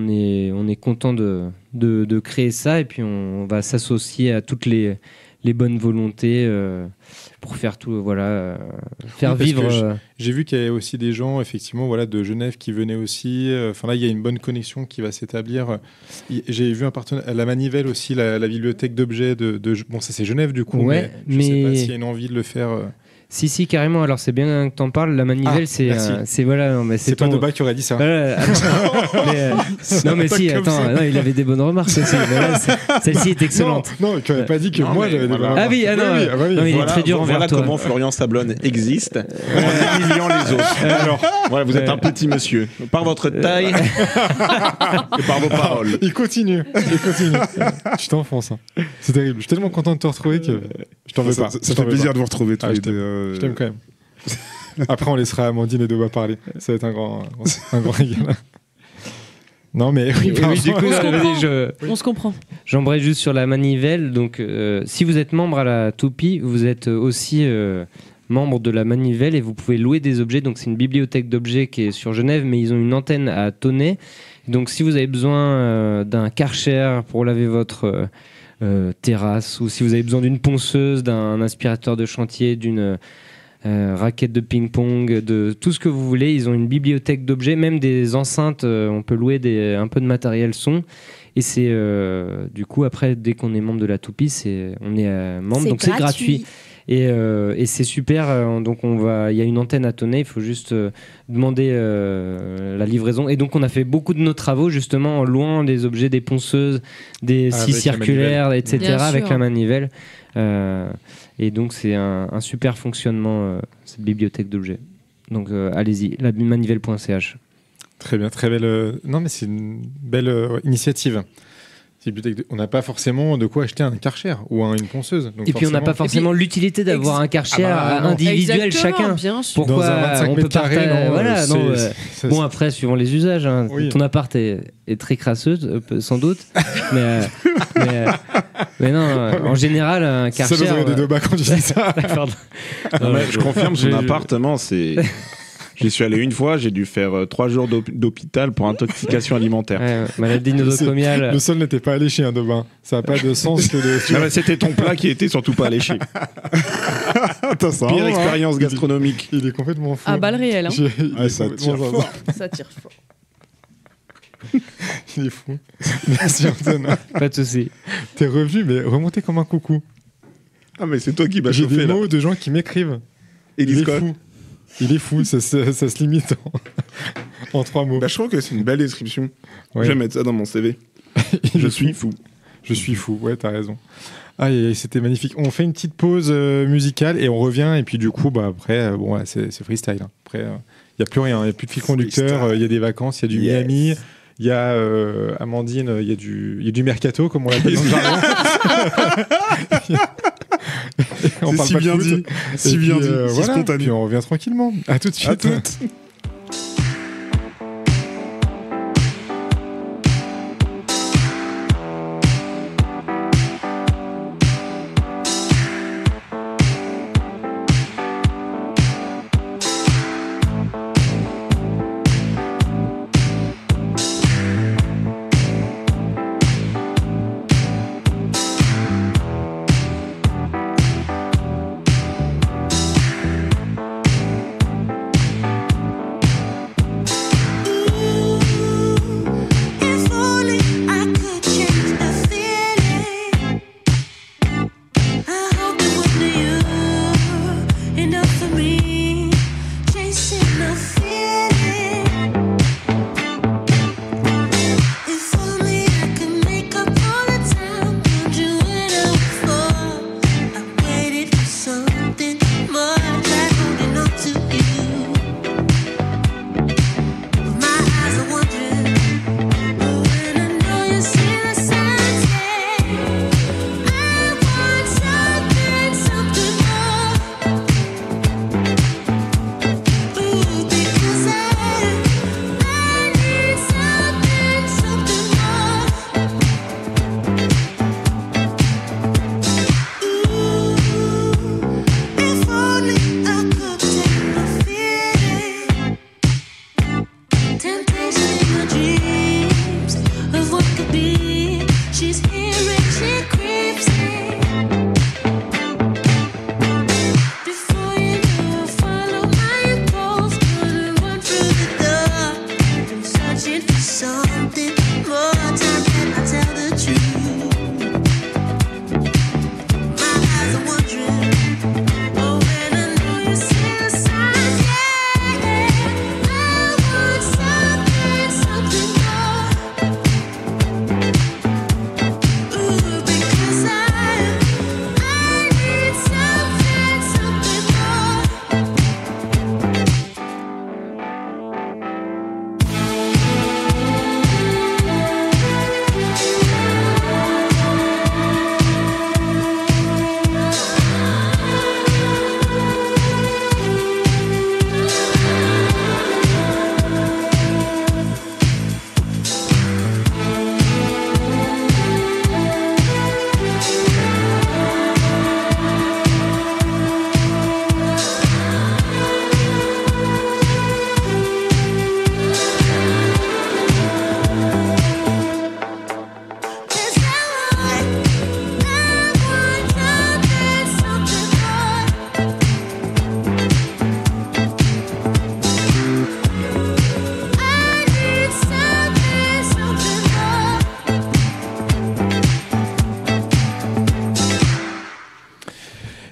est content de créer ça. Et puis, on va s'associer à toutes les bonnes volontés pour faire tout, faire vivre. J'ai vu qu'il y avait aussi des gens, effectivement, de Genève qui venaient aussi. Enfin là, il y a une bonne connexion qui va s'établir. J'ai vu un partenaire, la Manivelle aussi, la bibliothèque d'objets bon, ça c'est Genève du coup, mais je sais pas s'il y a une envie de le faire. Si, carrément. Alors, c'est bien que t'en parles. La Manivelle, c'est c'est pas Doba qui aurait dit ça. Non, mais si, attends, il avait des bonnes remarques aussi. Celle-ci est excellente. Non, tu n'avais pas dit que moi j'avais des bonnes remarques. Ah oui, non, il est très dur envers toi. Voilà comment Florian Sablon existe en humiliant les autres. Alors, voilà, vous êtes un petit monsieur. Par votre taille et par vos paroles. Il continue. Tu t'enfonces. C'est terrible. Je suis tellement content de te retrouver que je t'en veux pas. Ça fait plaisir de vous retrouver tous les deux. Je t'aime quand même. Après, on laissera Amandine et Doba parler. Ça va être un grand régal. Non, mais oui, du coup, on se comprend. J'embraye juste sur la Manivelle. Donc, si vous êtes membre à la Toupie, vous êtes aussi membre de la Manivelle et vous pouvez louer des objets. Donc, c'est une bibliothèque d'objets qui est sur Genève, mais ils ont une antenne à Tonnay. Donc, si vous avez besoin d'un Karcher pour laver votre terrasse, ou si vous avez besoin d'une ponceuse, d'un aspirateur de chantier, d'une raquette de ping-pong, de tout ce que vous voulez, ils ont une bibliothèque d'objets, même des enceintes, on peut louer un peu de matériel son. Et c'est du coup, après, dès qu'on est membre de la Toupie, on est membre, donc c'est gratuit. Et c'est super. Donc il y a une antenne à Tonnay. Il faut juste demander la livraison. Et donc on a fait beaucoup de nos travaux justement en louant des objets, des ponceuses, des scies circulaires, etc. avec la manivelle. Et donc c'est un super fonctionnement cette bibliothèque d'objets. Donc allez-y, la manivelle.ch. Très bien, très belle. Non mais c'est une belle initiative. On n'a pas forcément de quoi acheter un Karcher ou une ponceuse. Donc et puis on n'a pas forcément l'utilité d'avoir un Karcher individuel chacun. Bien sûr. Pourquoi on peut partager Bon après suivant les usages, hein. Oui. Ton appart est très crasseux sans doute, mais non, en général un Karcher. Ça besoin des deux bas quand tu dis ça. Je confirme, son appartement c'est. J'y suis allé une fois, j'ai dû faire 3 jours d'hôpital pour intoxication alimentaire. Maladie nosocomiale. Le sol n'était pas alléché, de bain. Ça n'a pas de sens que de... Non, mais c'était ton plat qui était surtout pas alléché. Pire expérience gastronomique. Il est complètement fou. À balles réelles. Hein. Ça tire fort. Ça tire fort. Il est fou. Merci Antonin. Pas de soucis. T'es revenu, mais remonté comme un coucou. Ah, mais c'est toi qui m'as chauffé. J'ai des mots de gens qui m'écrivent. Il est fou. Il est fou, ça se limite en 3 mots. Je trouve que c'est une belle description. Ouais. Je vais mettre ça dans mon CV. Je suis fou. Je suis fou, ouais, t'as raison. Ah, c'était magnifique. On fait une petite pause musicale et on revient. Et puis du coup, après, c'est freestyle. Hein. Après, il n'y a plus rien. Il n'y a plus de fil conducteur. Il y a des vacances, il y a du Miami. Il y a Amandine, il y a du mercato, comme on l'appelle dans le jargon. On parle si bien dit, si bien dit, c'est spontané. Puis on revient tranquillement. À tout de suite. À toutes.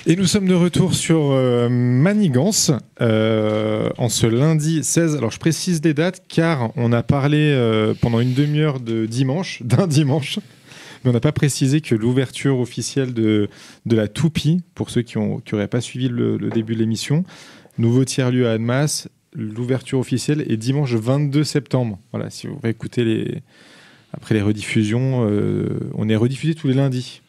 Et nous sommes de retour sur Manigance en ce lundi 16. Alors je précise les dates car on a parlé pendant une demi-heure d'un dimanche, mais on n'a pas précisé que l'ouverture officielle de la Toupie, pour ceux qui n'auraient pas suivi le début de l'émission, nouveau tiers-lieu à Annemasse, l'ouverture officielle est dimanche 22 septembre. Voilà, si vous réécoutez après les rediffusions, on est rediffusé tous les lundis.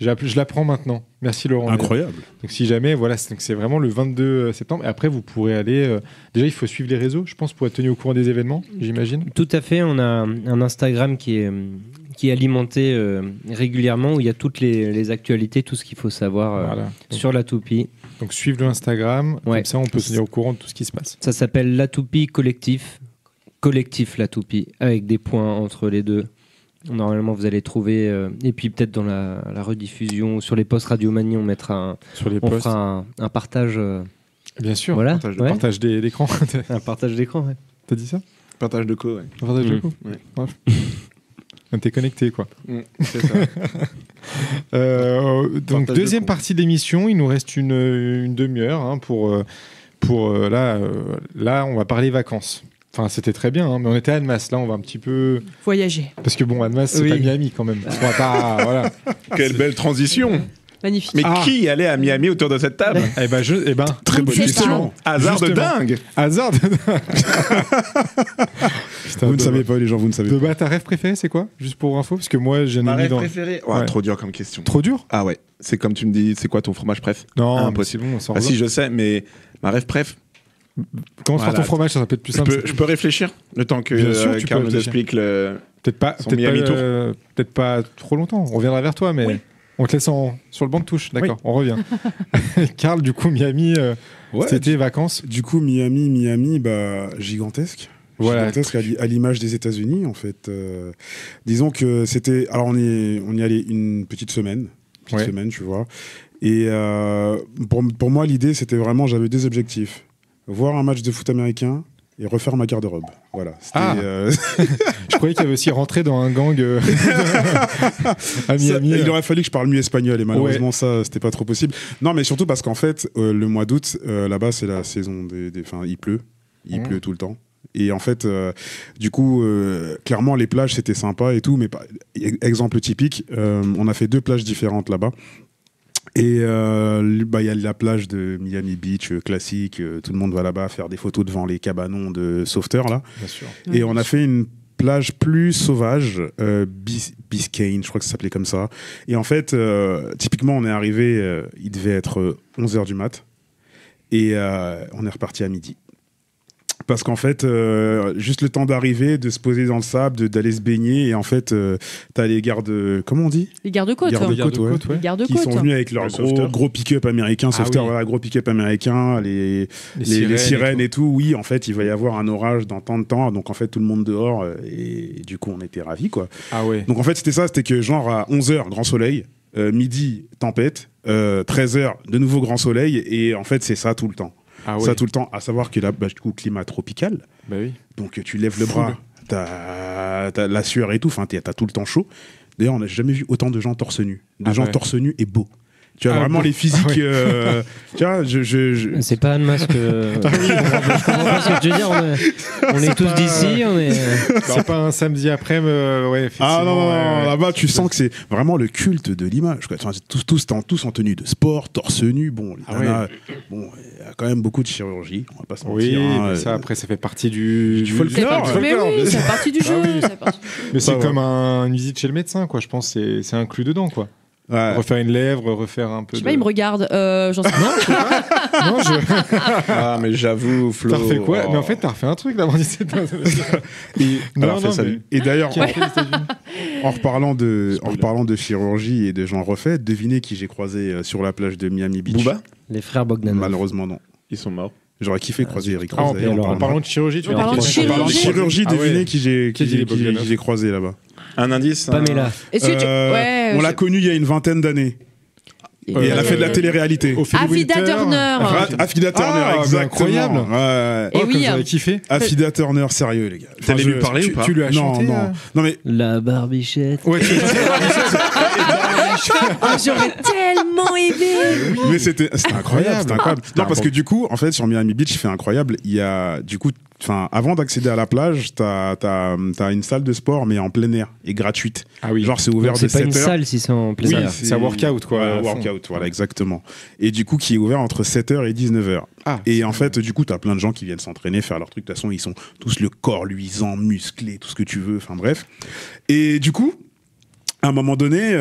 Je l'apprends maintenant. Merci Laurent. Incroyable. Donc si jamais, voilà, c'est vraiment le 22 septembre. Et après, vous pourrez aller... déjà, il faut suivre les réseaux, je pense, pour être tenu au courant des événements, j'imagine. Tout à fait. On a un Instagram qui est alimenté régulièrement, où il y a toutes les actualités, tout ce qu'il faut savoir sur la Toupie. Donc suivre le Instagram, comme ça on peut se tenir au courant de tout ce qui se passe. Ça s'appelle La Toupie Collectif. Collectif La Toupie, avec des points entre les deux. Normalement, vous allez trouver... et puis peut-être dans la rediffusion, sur les posts Radio Mani, on mettra fera un partage... Bien sûr, voilà. Partage d'écran. Un partage d'écran, ouais. T'as dit ça? Partage de co, ouais. Un partage de co, ouais. T'es connecté, quoi. C'est ça. Donc, deuxième partie de l'émission, il nous reste une demi-heure pour là, on va parler vacances. Enfin, c'était très bien, mais on était à Annemasse. Là, on va un petit peu voyager. Parce que bon, Annemasse, c'est pas Miami quand même. On va pas, voilà. Quelle belle transition. Magnifique. Mais qui allait à Miami autour de cette table? Très bonne question. Hasard de dingue. Hasard de dingue. Vous ne savez pas, les gens, vous ne savez pas. Ta rêve préférée, c'est quoi? Juste pour info, parce que moi, j'ai ma rêve préférée. Ouais. Trop dur comme question. Trop dur? Ah ouais. C'est comme tu me dis, c'est quoi ton fromage préf? Non, impossible. Bon, on s'en si, je sais, mais ma rêve préf. Commence par ton fromage, ça peut être plus simple. Je peux réfléchir le temps que Carl nous explique peut-être pas trop longtemps. On reviendra vers toi, mais on te laisse sur le banc de touche. D'accord, on revient. Carl, du coup, Miami, c'était vacances. Du coup, Miami, gigantesque. Voilà. Gigantesque à l'image des États-Unis, en fait. Disons que c'était. Alors, on y allait une petite semaine, tu vois. Et pour moi, l'idée, c'était vraiment, j'avais deux objectifs. Voir un match de foot américain et refaire ma garde-robe. Voilà. Je croyais qu'il y avait aussi rentré dans un gang à Miami. Il aurait fallu que je parle mieux espagnol et malheureusement ça c'était pas trop possible. Non, mais surtout parce qu'en fait le mois d'août là-bas c'est la saison il pleut tout le temps. Et en fait, du coup, clairement les plages c'était sympa et tout, mais exemple typique, on a fait 2 plages différentes là-bas. Et il y a la plage de Miami Beach classique, tout le monde va là-bas faire des photos devant les cabanons de sauveteurs là. Bien sûr. Et on a fait une plage plus sauvage, Biscayne, je crois que ça s'appelait comme ça. Et en fait, typiquement on est arrivé, il devait être 11h du mat, et on est reparti à midi. Parce qu'en fait, juste le temps d'arriver, de se poser dans le sable, d'aller se baigner, et en fait, t'as les gardes... Comment on dit? Les gardes-côtes. Qui sont venus avec leur gros pick-up américain, sauveteur, voilà, gros pick-up américain, les sirènes et tout. Oui, en fait, il va y avoir un orage dans tant de temps, donc en fait, tout le monde dehors, et du coup, on était ravis, quoi. Ah ouais. Donc en fait, c'était que genre à 11h, grand soleil, midi, tempête, 13h, de nouveau grand soleil, et en fait, c'est ça tout le temps. Ça tout le temps, à savoir que là, du coup, climat tropical. Bah oui. Donc tu lèves le bras, t'as la sueur et tout, enfin t'as tout le temps chaud. D'ailleurs, on n'a jamais vu autant de gens torse nu. Torse nu et beaux. Tu as vraiment les physiques. Tu vois, C'est pas Annemasse que. Je comprends pas ce que tu veux dire. On est tous d'ici. C'est pas un samedi après, ah non, là-bas, tu sens que c'est vraiment le culte de l'image. Tous en tenue de sport, torse nu. Bon, il y a quand même beaucoup de chirurgie, on va pas se mentir. Oui, mais ça, après, ça fait partie du folklore. Mais oui, c'est partie du jeu. Mais c'est comme une visite chez le médecin, quoi. Je pense que c'est inclus dedans, quoi. Ouais. Refaire une lèvre, refaire un peu. Je sais pas, il me regarde. J'en sais pas. Ah, mais j'avoue, Flo. T'as refait quoi? Mais en fait, t'as refait un truc d'abord. Et d'ailleurs, en reparlant de chirurgie et de gens refaits, devinez qui j'ai croisé sur la plage de Miami Beach. Booba? Les frères Bogdanov. Malheureusement, non. Ils sont morts. J'aurais kiffé croiser Eric Rose. En parlant de chirurgie, En parlant de chirurgie, devinez qui j'ai croisé là-bas. Un indice? Pamela. On l'a connue il y a une vingtaine d'années. Et elle a fait de la télé-réalité. Affida Turner. Affida Turner, exactement. Incroyable. Et oui. J'avais kiffé. Affida Turner, sérieux, les gars. T'allais lui parler ou pas? Tu lui as chanté? Non, mais la barbichette. Ouais, tu lui as chanté la barbichette. J'aurais tellement aimé. Mais c'était incroyable. Non, parce que du coup, en fait, sur Miami Beach, c'est incroyable. Il y a, du coup, avant d'accéder à la plage, t'as une salle de sport, mais en plein air et gratuite. Ah oui. Genre, c'est ouvert de 7h. C'est pas une salle si c'est en plein air. C'est un workout, quoi. Un workout, voilà, exactement. Et du coup, qui est ouvert entre 7h et 19h. Et en fait, du coup, t'as plein de gens qui viennent s'entraîner, faire leur truc. De toute façon, ils sont tous le corps luisant, musclé, tout ce que tu veux. Enfin, bref. Et du coup, à un moment donné,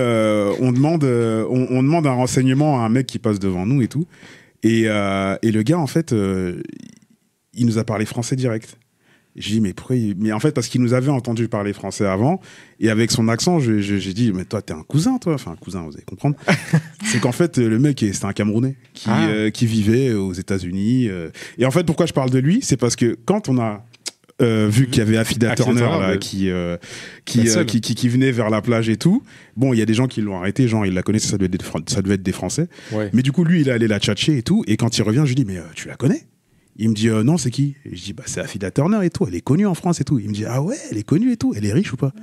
on demande un renseignement à un mec qui passe devant nous et tout. Et le gars, en fait, il nous a parlé français direct. J'ai dit, mais pourquoi Mais en fait, parce qu'il nous avait entendu parler français avant, et avec son accent, j'ai dit, mais toi, t'es un cousin, toi. Enfin, un cousin, vous allez comprendre. C'est qu'en fait, le mec, c'était un Camerounais qui vivait aux États-Unis. Et en fait, pourquoi je parle de lui, c'est parce que quand on a vu qu'il y avait Affida Turner là, qui venait vers la plage et tout. Bon, il y a des gens qui l'ont arrêté, genre ils la connaissaient, ça devait être des Français. Ouais. Mais du coup, lui, il est allé la tchatcher et tout. Et quand il revient, je lui dis, mais tu la connais? Il me dit, non, c'est qui? Et je dis, bah, c'est Affida Turner et tout, elle est connue en France et tout. Il me dit, ah ouais, elle est connue et tout, elle est riche ou pas?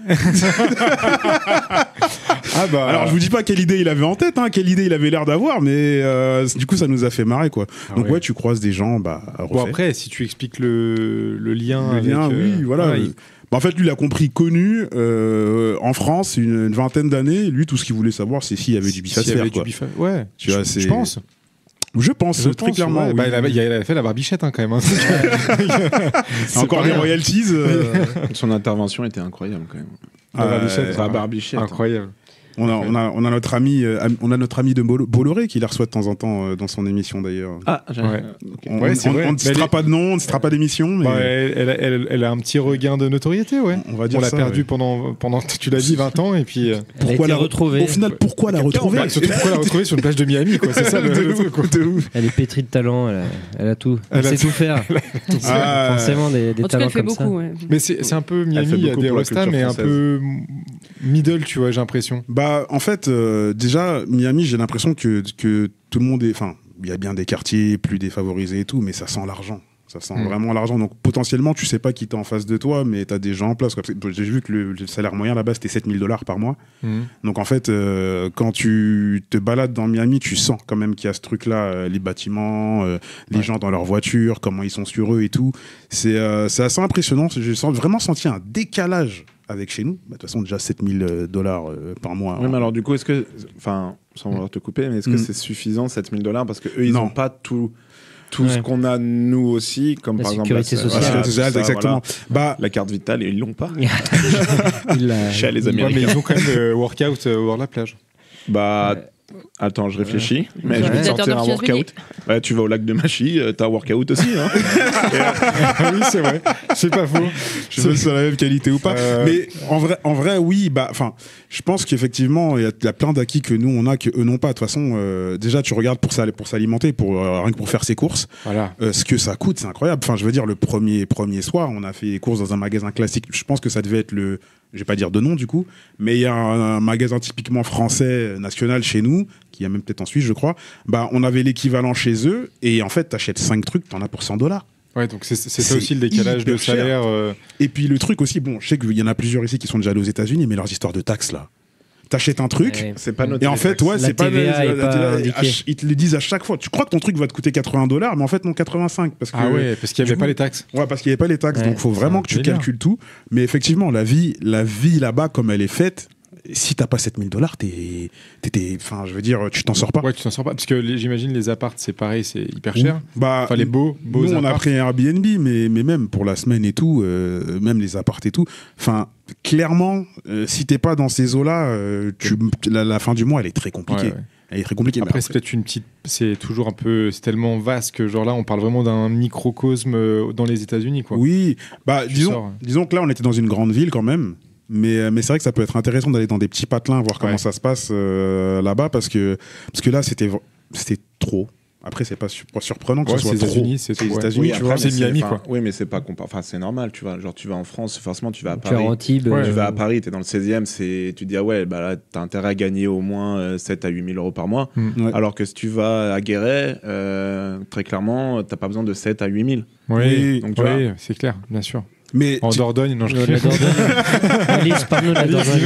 Alors, je vous dis pas quelle idée il avait en tête, quelle idée il avait l'air d'avoir, mais du coup, ça nous a fait marrer, quoi. Donc, ouais, tu croises des gens, Bon, après, si tu expliques le lien. Le lien, oui, voilà. En fait, lui, il a compris connu en France une vingtaine d'années. Lui, tout ce qu'il voulait savoir, c'est s'il y avait du bif à se faire. Ouais, tu vois, je pense. Je pense très clairement. Ouais. Oui. Il a fait la barbichette quand même. Encore des royalties. Son intervention était incroyable quand même. La barbichette. Incroyable. On a notre ami de Bolloré qui la reçoit de temps en temps dans son émission d'ailleurs. On ne citera pas de nom, on ne citera pas d'émission. Mais... elle a un petit regain de notoriété, ouais. On l'a perdu pendant, tu l'as dit, 20 ans et puis. Pourquoi la retrouver? Au final, pourquoi la retrouver? Surtout pourquoi la retrouver sur une plage de Miami, quoi. C'est ça le truc. Elle est pétrie de talent, elle a tout. Elle sait tout faire. Forcément des talents comme ça. Mais c'est un peu Miami, il y a des restas, mais un peu middle, tu vois, j'ai l'impression. En fait, déjà, Miami, j'ai l'impression que tout le monde est... Enfin, il y a bien des quartiers plus défavorisés et tout, mais ça sent l'argent. Ça sent vraiment l'argent. Donc, potentiellement, tu sais pas qui t'es en face de toi, mais t'as des gens en place. J'ai vu que le salaire moyen là-bas, c'était $7,000 par mois. Donc, en fait, quand tu te balades dans Miami, tu sens quand même qu'il y a ce truc-là, les bâtiments, les gens dans leur voiture, comment ils sont sur eux et tout. C'est assez impressionnant. J'ai vraiment senti un décalage avec chez nous. De toute façon, déjà $7,000 par mois. Oui, mais alors du coup, est-ce que, enfin, sans vouloir te couper, mais est-ce que c'est suffisant, $7,000? Parce qu'eux, ils n'ont pas tout ce qu'on a nous aussi, comme par exemple la sécurité sociale, exactement. Voilà. La carte vitale, ils l'ont pas. Chez les Américains. Mais ils ont quand même le workout au bord de la plage. Attends, je réfléchis, mais je vais te sortir un workout. Ouais, tu vas au lac de Machi, t'as un workout aussi. Oui, c'est vrai, c'est pas faux. Je sais pas si c'est la même qualité ou pas. Mais en vrai, oui. Je pense qu'effectivement, il y a plein d'acquis que nous on a que eux n'ont pas. De toute façon, déjà, tu regardes pour s'alimenter, rien que pour faire ses courses. Voilà. Ce que ça coûte, c'est incroyable. Enfin, je veux dire, le premier soir, on a fait les courses dans un magasin classique. Je pense que ça devait être je vais pas dire de nom du coup, mais il y a un magasin typiquement français national chez nous, qui y a même peut-être en Suisse, je crois. On avait l'équivalent chez eux, et en fait, t'achètes 5 trucs, t'en as pour $100. Ouais, donc c'est ça aussi le décalage de salaire. Et puis le truc aussi, je sais qu'il y en a plusieurs ici qui sont déjà allés aux États-Unis, mais leurs histoires de taxes là. T'achètes un truc, c'est pas noté. Et en fait, c'est pas. Ils te le disent à chaque fois. Tu crois que ton truc va te coûter $80, mais en fait, non, 85. Parce qu'il n'y avait pas les taxes. Ouais, parce qu'il n'y avait pas les taxes. Donc, il faut vraiment que tu calcules tout. Mais effectivement, la vie là-bas, comme elle est faite, si t'as pas $7,000, enfin, je veux dire, tu t'en sors pas. Ouais, tu t'en sors pas. Parce que j'imagine les apparts, c'est pareil, c'est hyper cher. Les beaux nous, on a pris un Airbnb, mais même pour la semaine et tout, même les apparts et tout. Enfin, clairement, si t'es pas dans ces eaux-là, la fin du mois, elle est très compliquée. Ouais. Elle est très compliquée. Après, c'est peut-être c'est toujours un peu, c'est tellement vaste que genre là, on parle vraiment d'un microcosme dans les États-Unis, quoi. Oui, disons que là, on était dans une grande ville quand même. Mais c'est vrai que ça peut être intéressant d'aller dans des petits patelins, voir comment ça se passe là-bas, parce que là, c'était trop. Après, c'est pas surprenant que ce soit trop. C'est les États-Unis, tu vois, c'est Miami, quoi. Oui, mais c'est pas enfin, c'est normal, tu vois. Genre, tu vas en France, forcément, tu vas à Paris. Tu vas à Paris, t'es dans le 16e, tu te dis, là, t'as intérêt à gagner au moins 7 à 8 000 euros par mois. Alors que si tu vas à Guéret, très clairement, t'as pas besoin de 7 à 8 000. Oui, donc, c'est clair, bien sûr. Mais en Dordogne, non, je la Dordogne. Alice, parle-nous de la Dordogne.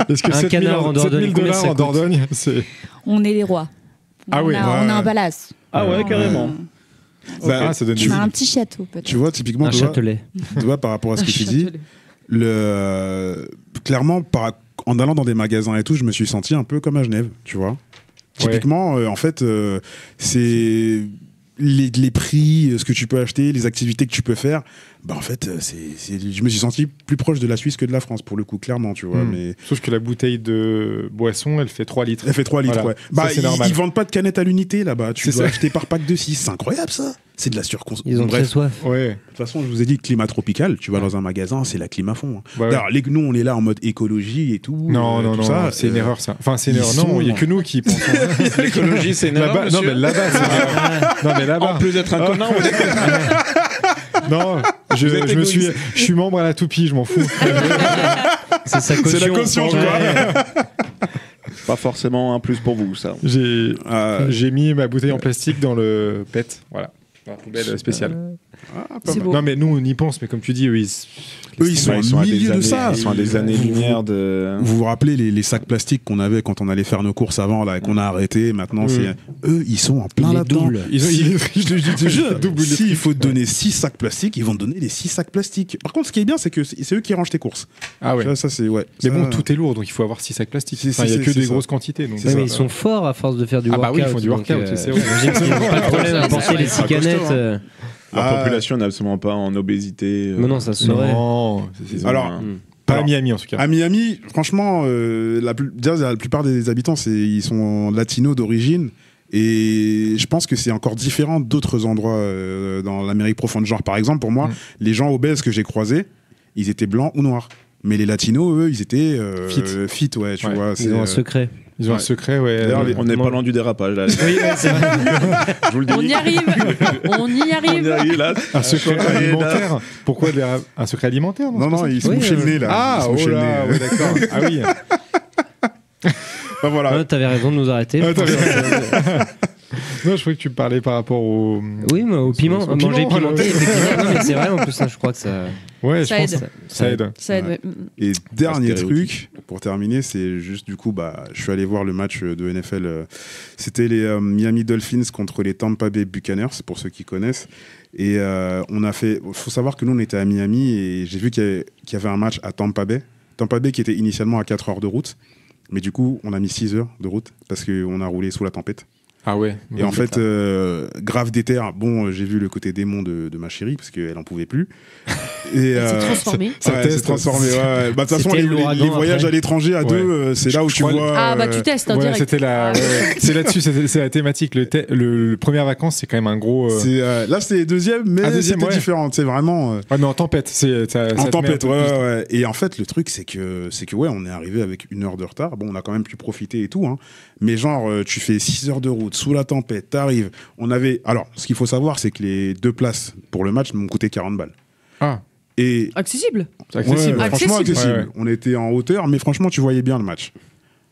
Est-ce que un 7 canard en Dordogne, $7,000 en Dordogne, on est les rois. Ah on a un palace. Ah ouais, carrément. Ça donne on a un petit château peut-être. Tu vois, typiquement, un châtelet. Tu vois, par rapport à ce que tu dis, clairement, en allant dans des magasins et tout, je me suis senti un peu comme à Genève, tu vois. Typiquement, en fait, c'est les prix, ce que tu peux acheter, les activités que tu peux faire. Bah en fait, je me suis senti plus proche de la Suisse que de la France, pour le coup, clairement, tu vois. Mais... Sauf que la bouteille de boisson, elle fait 3 litres. Elle fait 3 litres, voilà. ouais. Bah, ça, ils vendent pas de canettes à l'unité, là-bas. Tu dois acheter par pack de 6. C'est incroyable, ça. C'est de la surconsommation. Ils ont très soif. Ouais. De toute façon, je vous ai dit, climat tropical, tu vas dans un magasin, c'est la clim à fond. Bah alors, nous, on est là en mode écologie et tout. Non, ça, c'est une erreur, ça. Enfin, c'est une erreur. Non, il n'y a que nous qui pensons. L'écologie, c'est une erreur. Non, mais là-bas, c'est une erreur. Non, mais là-bas. En plus d'être un connard, non, je suis membre à la toupie, je m'en fous. C'est sa caution. C'est la caution, quoi. Pas forcément un plus pour vous, ça. J'ai mis ma bouteille en plastique dans le PET, voilà. Dans la poubelle spéciale. C'est beau. Non, mais nous, on y pense, mais comme tu dis, ils sont au milieu de ça. Ils sont à des années-lumière de... Vous vous rappelez les sacs plastiques qu'on avait quand on allait faire nos courses avant, là, et qu'on a arrêté. Maintenant, c'est eux, ils sont en plein là-dedans. S'il faut te donner 6 sacs plastiques, ils vont te donner les 6 sacs plastiques. Par contre, ce qui est bien, c'est que c'est eux qui rangent tes courses. Ah ouais. Ça, c'est, ouais. Mais bon, tout est lourd, donc il faut avoir 6 sacs plastiques. Il n'y a que des grosses quantités. Donc mais ils sont forts à force de faire du workout. Ah bah oui, ils font du workout, c'est vrai. J'imagine qu'ils n'ont pas de problème à porter les 6 canettes. La population n'est absolument pas en obésité. Mais non, ça se saurait. Non. Alors, pas à Miami en tout cas. À Miami, franchement, la plupart des habitants, ils sont latinos d'origine. Et je pense que c'est encore différent d'autres endroits dans l'Amérique profonde. Genre, par exemple, pour moi, les gens obèses que j'ai croisés, ils étaient blancs ou noirs. Mais les latinos, eux, ils étaient fit, ouais, tu vois. Ils ont un secret. Ils ont un secret, ouais. D'ailleurs, on n'est pas loin du dérapage, là. Oui, c'est vrai. Je vous le dis. On y arrive. On y arrive. Là. Un secret alimentaire. Pourquoi un secret alimentaire? Non, il se mouchait le nez, là. Ah, oh là, ouais, d'accord. Ah oui. Bah voilà. T'avais raison de nous arrêter. Non, je croyais que tu parlais par rapport au... Oui, mais au piment. Manger pimenté, effectivement. Non, mais c'est vrai, en plus, je crois que ça... Ouais, ça aide. Ça aide. Ça aide, ouais. Et dernier truc, pour terminer, c'est juste du coup, je suis allé voir le match de NFL. C'était les Miami Dolphins contre les Tampa Bay Buccaneers, pour ceux qui connaissent. Et on a fait... Il faut savoir que nous, on était à Miami et j'ai vu qu'il y avait un match à Tampa Bay. Tampa Bay qui était initialement à 4 heures de route. Mais du coup, on a mis 6 heures de route parce qu'on a roulé sous la tempête. Ah ouais. Et en fait, grave déter. Bon, j'ai vu le côté démon de ma chérie parce qu'elle en pouvait plus. Et elle s'est transformée. Elle s'est transformée. Ouais. Bah, de toute façon, les voyages à l'étranger à deux, c'est là où tu vois. Ah bah tu testes en direct. C'était c'est là-dessus, c'est la thématique. Le première vacance, c'est quand même un gros. Là, c'était deuxième, mais c'était différent. C'est vraiment. Ouais, mais en tempête. En tempête, ouais. Et en fait, le truc, c'est que ouais, on est arrivé avec 1 heure de retard. Bon, on a quand même pu profiter et tout, hein. Mais genre, tu fais 6 heures de route sous la tempête, t'arrives. Alors, ce qu'il faut savoir, c'est que les 2 places pour le match m'ont coûté 40 balles. Ah. Et accessible. Accessible. Franchement accessible. Ouais. On était en hauteur, mais franchement, tu voyais bien le match.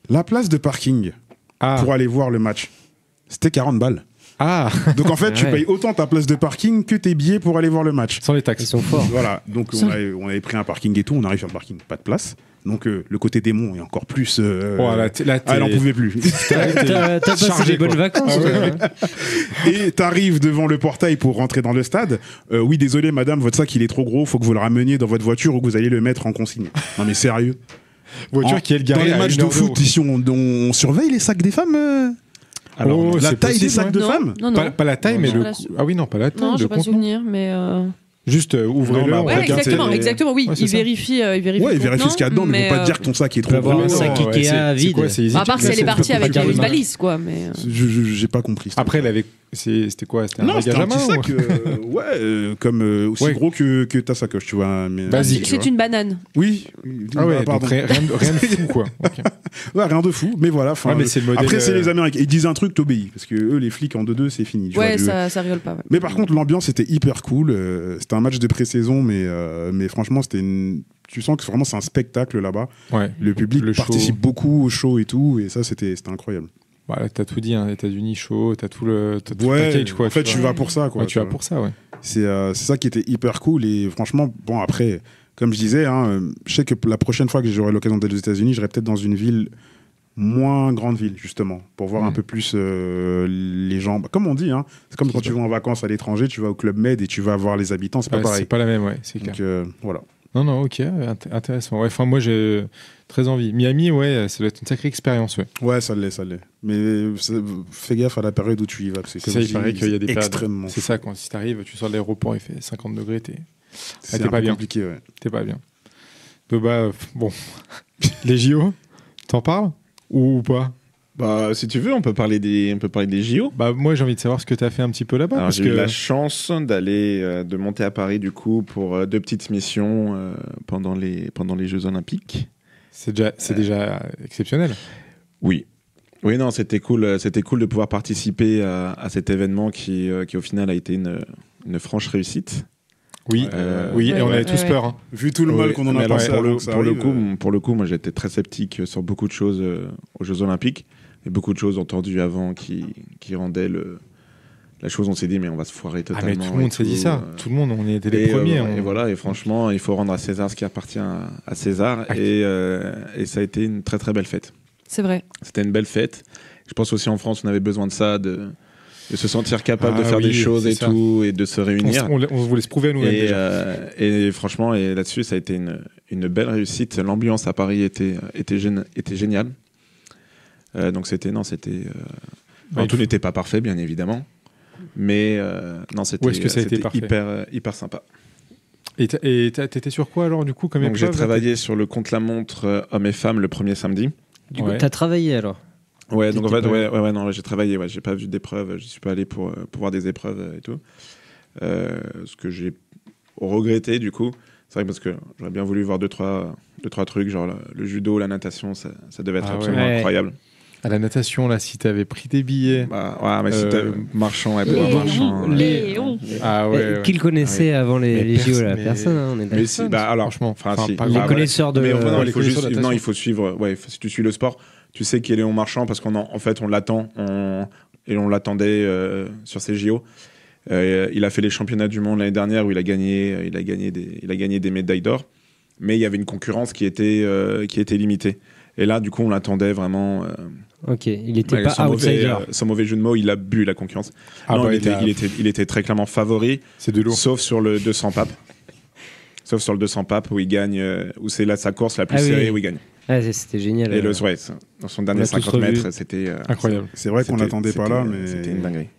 La place de parking pour aller voir le match, c'était 40 balles. Ah. Donc en fait, tu payes autant ta place de parking que tes billets pour aller voir le match. Sans les taxes. Ils sont forts. Voilà. Donc on avait pris un parking et tout. On arrive sur le parking, pas de place. Donc le côté démon est encore plus. Elle n'en pouvait plus. T'as passé des bonnes vacances. Et t'arrives devant le portail pour rentrer dans le stade. Oui, désolé madame, votre sac il est trop gros. Faut que vous le rameniez dans votre voiture ou que vous allez le mettre en consigne. Non mais sérieux. Voiture qui est le garé dans les matchs de foot, ici on surveille les sacs des femmes. Alors, la taille des sacs de femmes. Non. Pas la taille, mais le. Ah oui, non, pas la taille. Non, j'ai pas souvenir, mais. Juste ouvrez-le. Ouais, exactement, oui. Il vérifie. Ouais, il vérifie ce qu'il y a dedans, mais ils vont pas te dire que ton sac est trop gros. Un sac Ikea vide. À part si elle est partie avec une valise, quoi. Mais j'ai pas compris. Après, elle avait. C'était quoi? C'était un bagage à main? Sac, comme aussi gros que ta sacoche, tu vois. Basique. C'est une banane. Oui. Ah ouais, donc rien de fou, quoi. Ouais, rien de fou, mais voilà. Après, c'est les Américains. Ils disent un truc, t'obéis. Parce que eux, les flics en 2-2, c'est fini. Ouais, ça rigole pas. Mais par contre, l'ambiance était hyper cool. C'était un match de pré-saison, mais franchement, tu sens que vraiment c'est un spectacle là-bas. Ouais. Le public participe beaucoup au show et tout, et ça, c'était incroyable. Voilà, t'as tout dit, hein, États-Unis chaud, t'as tout le package, quoi. En fait, tu vas pour ça, quoi. Ouais, tu vas pour ça, ouais. C'est ça qui était hyper cool. Et franchement, bon, après, comme je disais, je sais que la prochaine fois que j'aurai l'occasion d'aller aux États-Unis, j'irai peut-être dans une ville moins grande ville, justement, pour voir un peu plus les gens. Comme on dit, c'est comme quand tu vas en vacances à l'étranger, tu vas au Club Med et tu vas voir les habitants, c'est pas pareil. C'est pas la même, ouais, c'est clair. Donc, voilà. Non, ok, intéressant. Ouais, moi, j'ai très envie. Miami, ouais, ça doit être une sacrée expérience, ouais. Ouais, ça l'est. Mais fais gaffe à la période où tu y vas. Parce que il paraît qu'il y a des extrêmement. C'est ça, si t'arrives, tu sors de l'aéroport, il fait 50 degrés, t'es pas bien. Compliqué, ouais. T'es pas bien. Donc, bon, les JO, t'en parles ou pas? Bah, si tu veux, on peut parler des JO. Bah, moi, j'ai envie de savoir ce que tu as fait un petit peu là-bas. Alors, j'ai eu la chance de monter à Paris, du coup, pour 2 petites missions pendant les Jeux Olympiques. C'est déjà exceptionnel. Oui. Oui, non, c'était cool de pouvoir participer à cet événement qui, au final, a été une franche réussite. Oui, et on avait tous peur. Vu tout le mal qu'on en a passé. Pour le coup, moi, j'étais très sceptique sur beaucoup de choses aux Jeux Olympiques. Et beaucoup de choses entendues avant qui rendaient la chose. On s'est dit, mais on va se foirer totalement. Ah, mais tout le monde s'est dit ça. Tout le monde, on était les premiers. Et voilà, et franchement, il faut rendre à César ce qui appartient à César. Et ça a été une très très belle fête. C'est vrai. C'était une belle fête. Je pense aussi en France, on avait besoin de ça, de se sentir capable de faire des choses et tout, et de se réunir. On voulait se prouver à nous-mêmes déjà. Et franchement, là-dessus, ça a été une belle réussite. L'ambiance à Paris était géniale. Donc tout n'était pas parfait, bien évidemment, mais c'était hyper sympa. Et t'étais sur quoi alors du coup comme épreuve? J'ai travaillé sur le contre-la-montre hommes et femmes le premier samedi. Du coup, t'as travaillé alors? Ouais, donc en fait, non, j'ai travaillé. Ouais, j'ai pas vu d'épreuves, je suis pas allé pour voir des épreuves et tout. Ce que j'ai regretté du coup, c'est vrai parce que j'aurais bien voulu voir deux trois trucs, genre le judo, la natation, ça devait être absolument incroyable. À la natation, là, si t'avais pris des billets. Mais si t'avais marchand. Léon. Qui le connaissait avant les JO, là? Personne, on est d'accord. Alors, franchement, les connaisseurs de. Il faut suivre. Ouais, si tu suis le sport, tu sais qui est Léon Marchand parce qu'en fait, on l'attend. Et on l'attendait sur ces JO. Il a fait les championnats du monde l'année dernière où il a gagné des médailles d'or. Mais il y avait une concurrence qui était limitée. Et là, du coup, on l'attendait vraiment. Ok, il était pas outsider. Sans mauvais jeu de mots, il a bu la confiance. Il était très clairement favori. C'est de lourd. Sauf sur le 200 papes. Sauf sur le 200 papes où il gagne, où c'est là sa course la plus serrée où il gagne. Ah, c'était génial. Et dans son dernier 50 mètres, c'était incroyable. C'est vrai qu'on l'attendait pas là, mais c'était une dinguerie.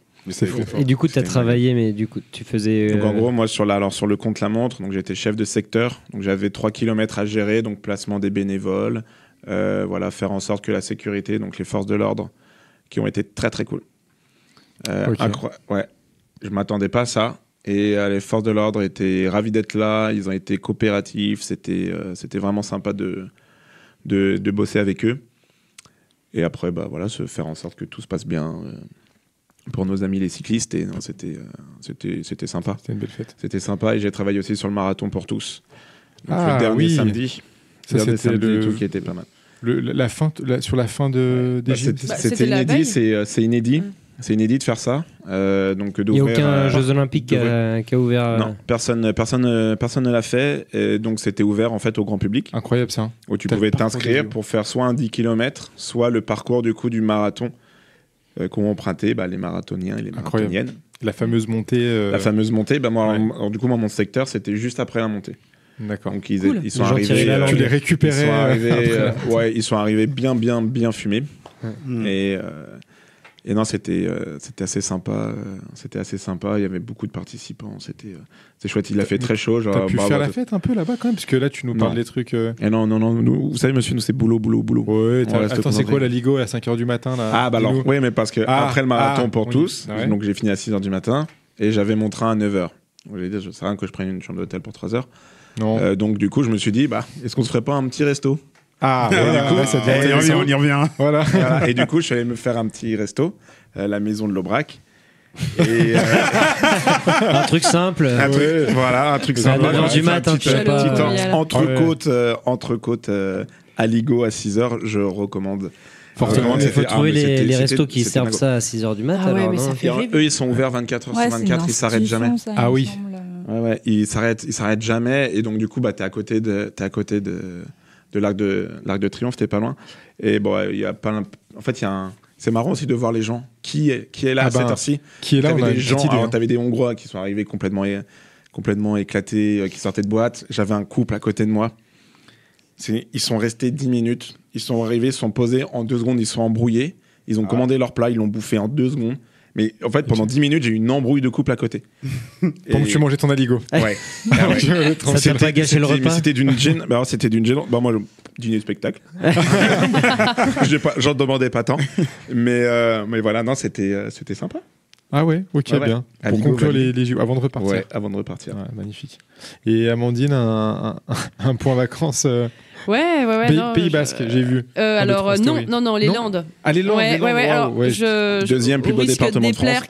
Et du coup, tu as travaillé, mais du coup, tu faisais. Donc en gros, moi, sur le contre-la-montre, donc j'étais chef de secteur. Donc j'avais 3 km à gérer, donc placement des bénévoles. Faire en sorte que la sécurité, donc les forces de l'ordre, qui ont été très très cool. Je m'attendais pas à ça. Et les forces de l'ordre étaient ravis d'être là. Ils ont été coopératifs. C'était vraiment sympa de bosser avec eux. Et après, se faire en sorte que tout se passe bien pour nos amis les cyclistes. Et non, c'était sympa. C'était une belle fête. C'était sympa. Et j'ai travaillé aussi sur le marathon pour tous. Donc, le dernier samedi. C'était le qui était pas mal. Sur la fin des Jeux. C'était inédit, c'est inédit. C'est inédit de faire ça. Donc il n'y a aucun Jeux Olympiques qui a ouvert. Non, personne ne l'a fait. Et donc c'était ouvert en fait au grand public. Incroyable ça. Où tu pouvais t'inscrire pour faire soit un 10 km, soit le parcours du coup du marathon qu'ont emprunté les marathoniens et les marathoniennes. La fameuse montée. La fameuse montée. Moi, mon secteur, c'était juste après la montée. D'accord. Donc ils sont arrivés. Tu les récupérais. Ils sont arrivés bien fumés. Et non, c'était assez sympa. C'était assez sympa. Il y avait beaucoup de participants. C'était chouette. Il a fait très chaud. T'as pu faire la fête un peu là-bas quand même, parce que là tu nous parles des trucs. Et non. Vous savez, monsieur, nous c'est boulot. Ouais. Attends, c'est quoi la Ligo à 5h du matin là? Oui, mais parce que après le marathon pour tous, donc j'ai fini à 6h du matin et j'avais mon train à 9h. J'ai dit, ça sert à rien que je prenne une chambre d'hôtel pour 3 heures. Non. Donc du coup, je me suis dit, est-ce qu'on se ferait pas un petit resto? On y revient. Voilà. Et du coup, je suis allé me faire un petit resto, la maison de l'Aubrac. Et un truc simple. Un truc simple. À 9h du matin, entrecôte Aligo à 6h, je recommande Fortement. Il faut trouver les restos qui servent ça à 6h du mat. Ouais, mais ça fait rêver. Eux, ils sont ouverts 24h/24, ils s'arrêtent jamais. Ah oui. Ouais, ils s'arrêtent jamais. Et donc, du coup, t'es à côté de l'Arc de Triomphe, t'es pas loin. Et bon, il y a pas. En fait, il y a un. C'est marrant aussi de voir les gens. Qui est là à cette heure-ci? Qui est là? T'avais des gens. T'avais des Hongrois qui sont arrivés complètement éclatés, qui sortaient de boîte. J'avais un couple à côté de moi. Ils sont restés 10 minutes. Ils sont arrivés, ils se sont posés. En 2 secondes, ils sont embrouillés. Ils ont commandé leur plat, ils l'ont bouffé en 2 secondes. Mais en fait, pendant 10 minutes, j'ai eu une embrouille de couple à côté. Pendant que tu mangeais ton aligot. Ouais. Ça t'a pas gâché le repas? C'était d'une gêne. C'était d'une gêne. Moi, dîner spectacle. J'en demandais pas tant. Mais voilà, non, c'était sympa. Ah ouais, ok, bien. Pour conclure les JO, avant de repartir. Ouais, avant de repartir. Ouais, magnifique. Et Amandine, un point vacances. Ouais. Pays Basque, j'ai vu. Alors, non, les Landes. Ah, les Landes. Deuxième plus beau département de France,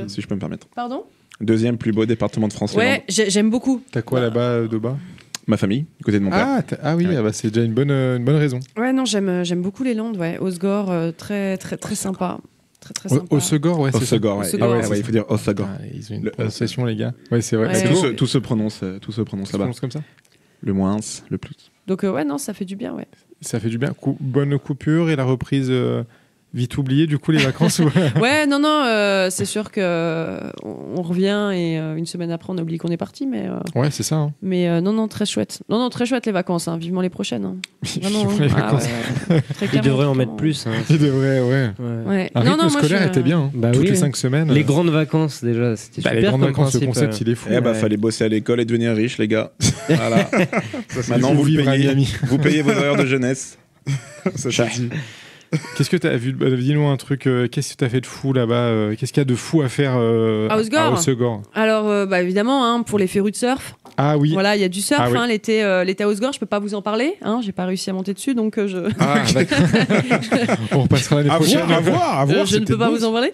si je peux me permettre. Pardon? Deuxième plus beau département de France. Ouais, j'aime beaucoup. T'as quoi là-bas, de bas? Ma famille, du côté de mon père. Ah oui, c'est déjà une bonne raison. Ouais, non, j'aime beaucoup les Landes, ouais. Osgore, très sympa. Très sympa. Osegor, ouais, c'est ça. Osegor, ouais, il faut dire Osegor. Ils ont une prononciation, les gars. Ouais, c'est vrai. Ouais. Tout se prononce là-bas. Ça prononce comme ça? Le moins, le plus. Donc, ouais, non, ça fait du bien, ouais. Ça fait du bien. Bonne coupure et la reprise vite oubliée, du coup, les vacances. Ouais, non, c'est sûr que on revient et une semaine après, on oublie qu'on est parti, mais. Ouais, c'est ça. Hein. Mais non, très chouette. Non, très chouette les vacances. Hein. Vivement les prochaines. Hein. Vraiment. Les vacances. Ils devraient en mettre plus. Hein. Ils devraient, ouais. Un rythme scolaire était bien. Hein. Bah, toutes les 5 semaines. Les grandes vacances, déjà, c'était super. Les grandes vacances, le concept, il est fou. Fallait bosser à l'école et devenir riche, les gars. Voilà. Maintenant, vous payez vos heures de jeunesse. Ça c'est dit. Qu'est-ce que tu as vu? Dis-nous un truc. Qu'est-ce que tu as fait de fou là-bas? Qu'est-ce qu'il y a de fou à faire à Osegor? Alors, d'accord, hein, pour les férus de surf. Ah oui. Voilà, il y a du surf. Ah, oui. Hein, l'été à Osegor, je peux pas vous en parler. Hein, j'ai pas réussi à monter dessus, donc je. Ah d'accord. On repassera l'année prochaine. À voir. Je ne peux pas vous en parler.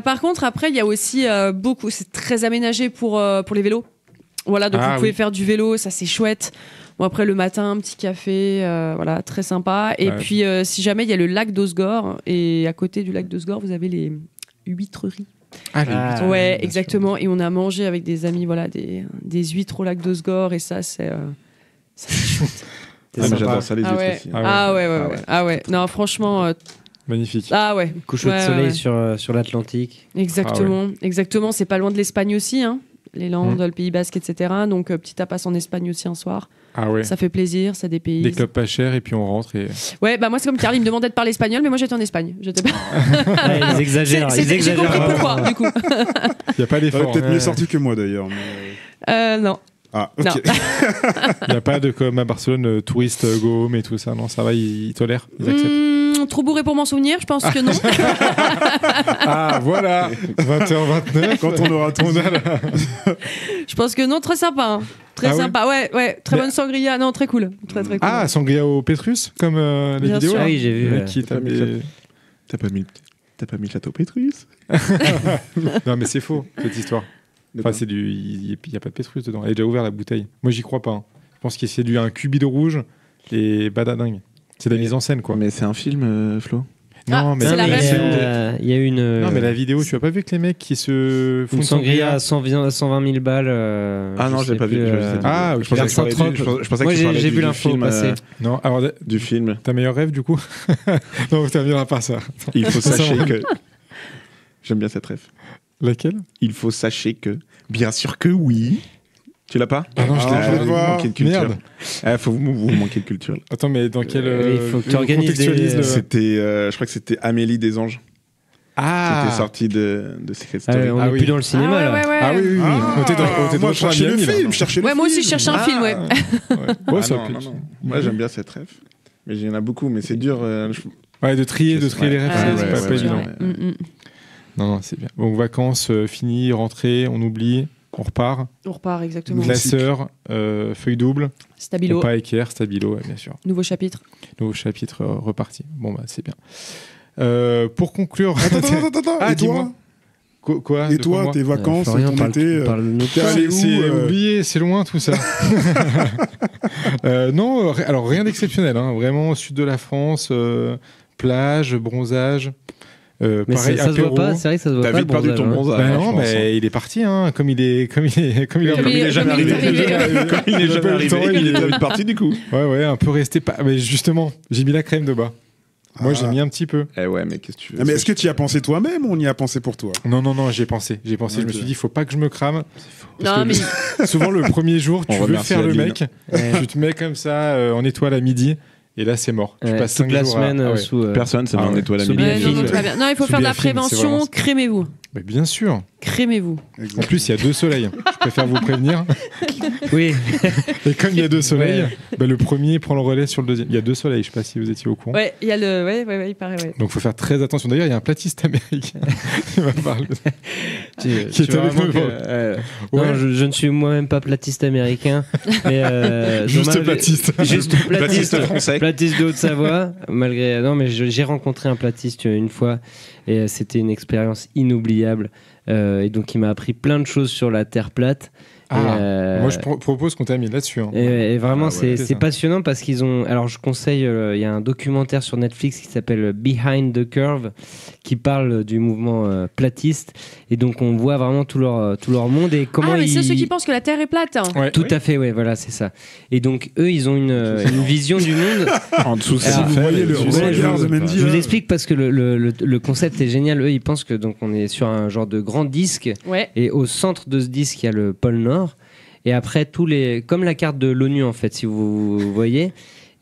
Par contre, après, il y a aussi beaucoup. C'est très aménagé pour les vélos. Voilà, donc vous pouvez faire du vélo, ça c'est chouette. Bon, après, le matin, un petit café, voilà, très sympa. Et puis, si jamais, il y a le lac d'Osgore. Et à côté du lac d'Osgore, vous avez les huîtreries. Ah, les huîtres. Ouais, exactement. Et on a mangé avec des amis, voilà, des huîtres au lac d'Osgore. Et ça, c'est chouette. J'adore ça, les huîtres aussi. Ah ouais. Non, franchement... magnifique. Ah ouais. Coucher de soleil sur l'Atlantique. Exactement. Exactement. C'est pas loin de l'Espagne aussi, hein. Les Landes, le Pays Basque, etc. Donc, petit tapas en Espagne aussi un soir. Ah ouais. Ça fait plaisir, ça dépayse. Des clubs pas chers et puis on rentre. Ouais, bah moi c'est comme Carl, il me demandait de parler espagnol, mais moi j'étais en Espagne. J'étais pas... Ils exagèrent. J'ai compris pourquoi, du coup. Il n'y a pas d'effort. Peut-être mieux sorti que moi d'ailleurs. Non. Ah, ok. Il n'y a pas de, comme à Barcelone, touriste go home et tout ça. Non, ça va, ils tolèrent, ils acceptent. Trop bourré pour m'en souvenir, je pense que non. Ah, voilà, 20h29, quand on aura tourné. Je pense que non, très sympa. Hein. Très sympa, ouais, très bonne sangria. Non, très cool. Très cool. Ah, sangria au Pétrus, comme les vidéos. Sûr. Là. Oui, j'ai vu. T'as pas mis le château Pétrus? Non, mais c'est faux, cette histoire. Enfin, il n'y a pas de Pétrus dedans. Elle est déjà ouverte la bouteille. Moi, j'y crois pas. Hein. Je pense que c'est un cubi de rouge et badadingue. C'est de la mise en scène, quoi. Mais c'est un film, Flo. Non, mais il y a une. Non, mais la vidéo, tu as pas vu que les mecs qui se font une sangria à 120 000 balles. Ah non, je l'ai pas vu. Ah, je pensais que j'ai vu l'info passer. Non, alors du film. Ta meilleur rêve, du coup? Non, tu reviendras pas ça. Il faut sachez que. J'aime bien cette ref. Laquelle? Il faut sachez que. Bien sûr que oui. Tu l'as pas? Ah non, je l'ai pas. Manquer de culture. Merde. Vous manquez de culture. Attends, mais dans quel. Il faut que tu organises des... C'était, je crois que c'était Amélie des Anges. Ah. Qui était sortie de Secret Story. On est plus dans le cinéma, là. Ah oui. On était dans le film. Ouais, moi aussi, je cherchais un film, ouais. Moi, j'aime bien cette ref. Mais il y en a beaucoup, mais c'est dur. Ouais, de trier les refs, c'est pas évident. Non, c'est bien. Donc, vacances finies, rentrée, on oublie. On repart. On repart, exactement. Classeur, feuille double. Stabilo. Pas équerre, stabilo, ouais, bien sûr. Nouveau chapitre. Reparti. Bon, bah, c'est bien. Pour conclure. Attends. Ah, et dis-moi. Quoi? Et toi, tes vacances, ton été. T'es allé où? C'est oublié, c'est loin tout ça. Non, alors rien d'exceptionnel. Hein. Vraiment au sud de la France. plage, bronzage. Mais pareil, ça se voit pas, c'est vrai que ça se voit pas. T'as vite perdu ton bronzage. Bah non, mais il est parti, hein, comme il est jamais arrivé. Comme il est jamais arrivé, il est vite parti du coup. Ouais, un peu resté. Mais justement, j'ai mis la crème de bas. Moi, j'ai mis un petit peu. Eh ouais, mais qu'est-ce que tu veux? Mais est-ce que tu y as pensé toi-même ou on y a pensé pour toi? Non, j'y ai pensé. Je me suis dit, il faut pas que je me crame. Non, mais souvent, le premier jour, tu veux faire le mec, tu te mets comme ça en étoile à midi. Et là, c'est mort. Tu passes 5 toute la jours semaine sous. Personne, c'est en étoile à midi. Non, il faut faire de la prévention. Crémez-vous. Mais bien sûr. Crémez-vous. En plus, il y a 2 soleils. Je préfère vous prévenir. Oui. Et comme il y a 2 soleils, le premier prend le relais sur le deuxième. Il y a 2 soleils. Je sais pas si vous étiez au courant. Ouais, il y a le. Ouais, il paraît. Ouais. Donc, il faut faire très attention. D'ailleurs, il y a un platiste américain qui va parler. qui est avec nous. Non, je ne suis moi-même pas platiste américain, mais juste platiste. Juste platiste français. Platiste de Haute-Savoie. Malgré. Non, mais j'ai rencontré un platiste une fois et c'était une expérience inoubliable. Et donc, il m'a appris plein de choses sur la Terre plate. Moi, je propose qu'on termine là-dessus. Hein. Et vraiment, c'est passionnant parce qu'ils ont. Alors, je conseille. Il y a un documentaire sur Netflix qui s'appelle Behind the Curve, qui parle du mouvement platiste. Et donc, on voit vraiment tout leur monde et comment mais c'est ceux qui pensent que la Terre est plate. Ouais. Tout à fait, ouais, voilà, c'est ça. Et donc, eux, ils ont une vision du monde. En dessous, si vous voyez le regard de Mendy. Je vous explique parce que le concept est génial. Eux, ils pensent que donc on est sur un genre de grand disque. Ouais. Et au centre de ce disque, il y a le pôle Nord. Et après, comme la carte de l'ONU, en fait, si vous voyez.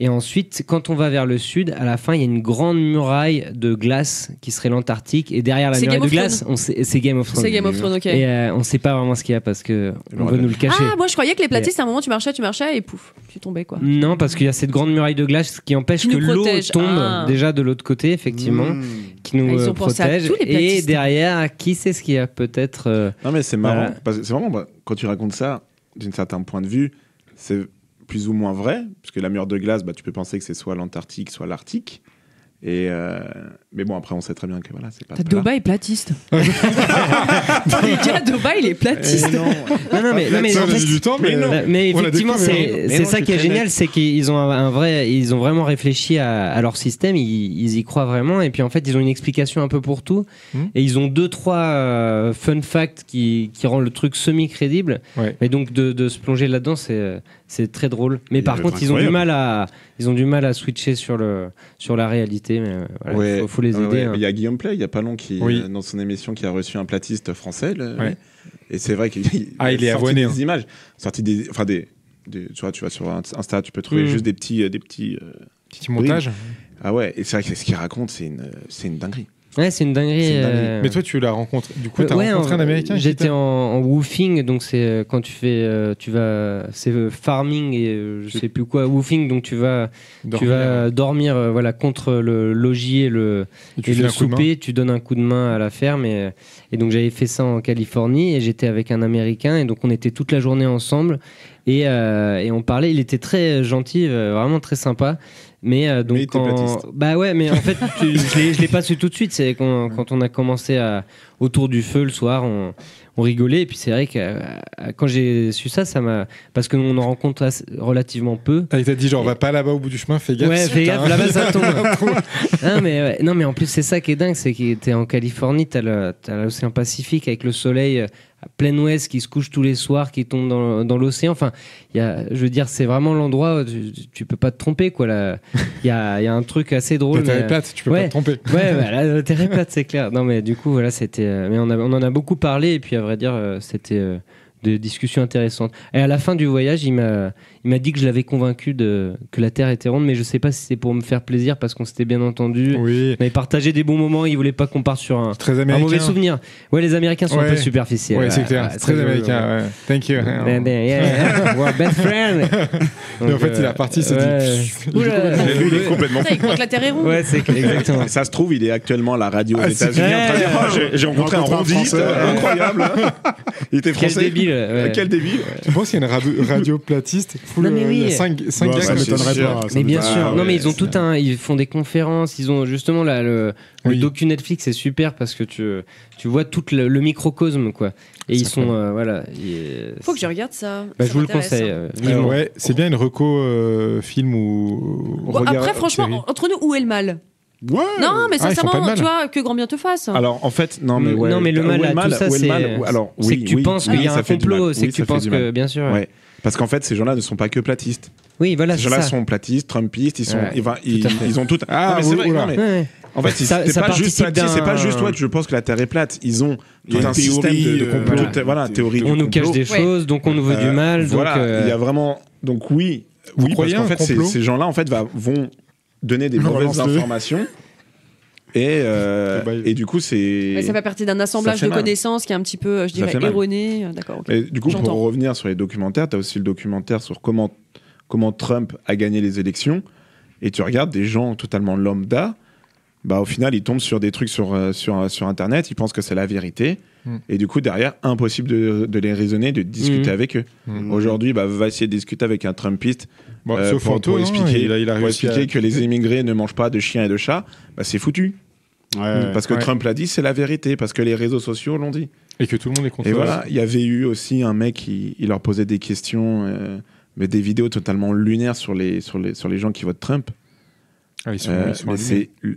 Et ensuite, quand on va vers le sud, à la fin, il y a une grande muraille de glace qui serait l'Antarctique. Et derrière la muraille de glace, c'est Game of Thrones. C'est Game of Thrones, ok. Et on ne sait pas vraiment ce qu'il y a parce qu'on veut nous le cacher. Ah, moi je croyais que les platistes, à un moment, tu marchais et pouf, tu tombais quoi. Non, parce qu'il y a cette grande muraille de glace qui empêche que l'eau tombe déjà de l'autre côté, effectivement, qui nous protège. Et derrière, qui sait ce qu'il y a peut-être. Non, mais c'est marrant. Parce que c'est vraiment, quand tu racontes ça, d'un certain point de vue, c'est plus ou moins vrai, parce que la muraille de glace, tu peux penser que c'est soit l'Antarctique, soit l'Arctique. Et mais bon, après, on sait très bien que voilà, c'est pas. Doba est platiste. Les gars, Doba, il est platiste. Non, mais en fait, mais effectivement, c'est ça qui est génial, c'est qu'ils ont ils ont vraiment réfléchi à leur système, ils y croient vraiment, et puis en fait, ils ont une explication un peu pour tout, et ils ont 2-3 fun facts qui rendent le truc semi-crédible. Et donc de se plonger là-dedans, c'est très drôle. Mais par contre, ils ont du mal à switcher sur la réalité. Mais voilà, faut les aider. Hein. Il y a Guillaume Play, il y a pas long, dans son émission, qui a reçu un platiste français. Et c'est vrai qu'il il est abonné. Des images, sorti des, tu vas sur Insta, tu peux trouver juste des petits montages. Ah ouais, et c'est vrai que ce qu'il raconte, c'est une dinguerie. Ouais, c'est une dinguerie. Mais toi, tu l'as rencontré. Du coup, tu as rencontré un Américain. J'étais en woofing, donc c'est quand c'est farming et je sais plus quoi, woofing, donc tu vas dormir contre le logis et le souper, tu donnes un coup de main à la ferme et donc j'avais fait ça en Californie et j'étais avec un Américain et donc on était toute la journée ensemble et on parlait. Il était très gentil, vraiment très sympa. Mais donc mais en fait je l'ai pas su tout de suite. C'est quand on a commencé autour du feu le soir, on rigolait et puis c'est vrai que quand j'ai su ça m'a, parce que on en rencontre relativement peu. Il t'a dit genre va pas là-bas au bout du chemin, fais gaffe. Ouais, fais gaffe, là-bas ça tombe. non mais en plus c'est ça qui est dingue, c'est que t'es en Californie, t'as l'océan Pacifique avec le soleil à plein ouest qui se couche tous les soirs, qui tombe dans l'océan. Enfin, je veux dire, c'est vraiment l'endroit où tu peux pas te tromper, quoi. Il y a un truc assez drôle. La Terre est plate, tu peux pas te tromper. Ouais, la Terre est plate, c'est clair. Non, mais du coup, voilà, c'était. Mais on en a beaucoup parlé, et puis à vrai dire, c'était des discussions intéressantes. Et à la fin du voyage, il m'a dit que je l'avais convaincu que la Terre était ronde, mais je sais pas si c'est pour me faire plaisir parce qu'on s'était bien entendu. Oui. On avait partagé des bons moments, il voulait pas qu'on parte sur un mauvais souvenir. Ouais, les Américains sont un peu superficiels. Ouais, c'est clair. C'est très américain. Ouais. Thank you. We're best friends. Mais en fait, il est reparti, il s'est dit. Lui, il est complètement fou. Il croit que la Terre est ronde. Ouais, c'est exactement. Ça se trouve, il est actuellement à la radio aux États-Unis en train de dire j'ai rencontré un rondiste incroyable. Il était français. Quel débile. Quel débile. Tu penses qu'il y a une radio platiste? Non, mais oui. 5 gars, ça m'étonnerait pas. Mais bien sûr. Non, mais ils ont ils font des conférences. Ils ont justement le docu Netflix, c'est super parce que tu vois tout le microcosme, quoi. Et ils sont Faut que je regarde ça. Je vous le conseille. Ouais, c'est bien une reco film ou. Après, franchement, entre nous, où est le mal? Ouais. Non, mais ils font pas de sincèrement, mal. tu vois, que grand bien te fasse. Alors, en fait, non, mais Non, mais le mal, tout ça, c'est que tu penses qu'il y a un complot, c'est que tu penses que, bien sûr. Ouais. Parce qu'en fait, ces gens-là ne sont pas que platistes. Oui, voilà, ces gens-là sont platistes, trumpistes, ils ont tout. Ah, c'est vrai. Non, mais en fait, c'est pas juste participe c'est pas juste toi que je pense que la Terre est plate. Ils ont tout un système de complot. Voilà, théorie. On nous cache des choses, donc on nous veut du mal. Voilà, il y a vraiment. Donc oui, parce qu'en fait, ces gens-là, en fait, vont donner des mauvaises informations. Et du coup, c'est. Ça fait partie d'un assemblage de connaissances qui est un petit peu, je dirais, erroné. D'accord. Et du coup, pour revenir sur les documentaires, tu as aussi le documentaire sur comment Trump a gagné les élections. Et tu regardes des gens totalement lambda. Bah, au final, ils tombent sur des trucs sur Internet. Ils pensent que c'est la vérité. Et du coup, derrière, impossible de les raisonner, de discuter avec eux. Aujourd'hui, va essayer de discuter avec un Trumpiste pour expliquer, que les immigrés ne mangent pas de chiens et de chats. Bah, c'est foutu. Parce que Trump l'a dit, c'est la vérité, parce que les réseaux sociaux l'ont dit. Et que tout le monde est contre. Et voilà, il y avait eu aussi un mec il leur posait des questions, mais des vidéos totalement lunaires sur les gens qui votent Trump. Ah, ils sont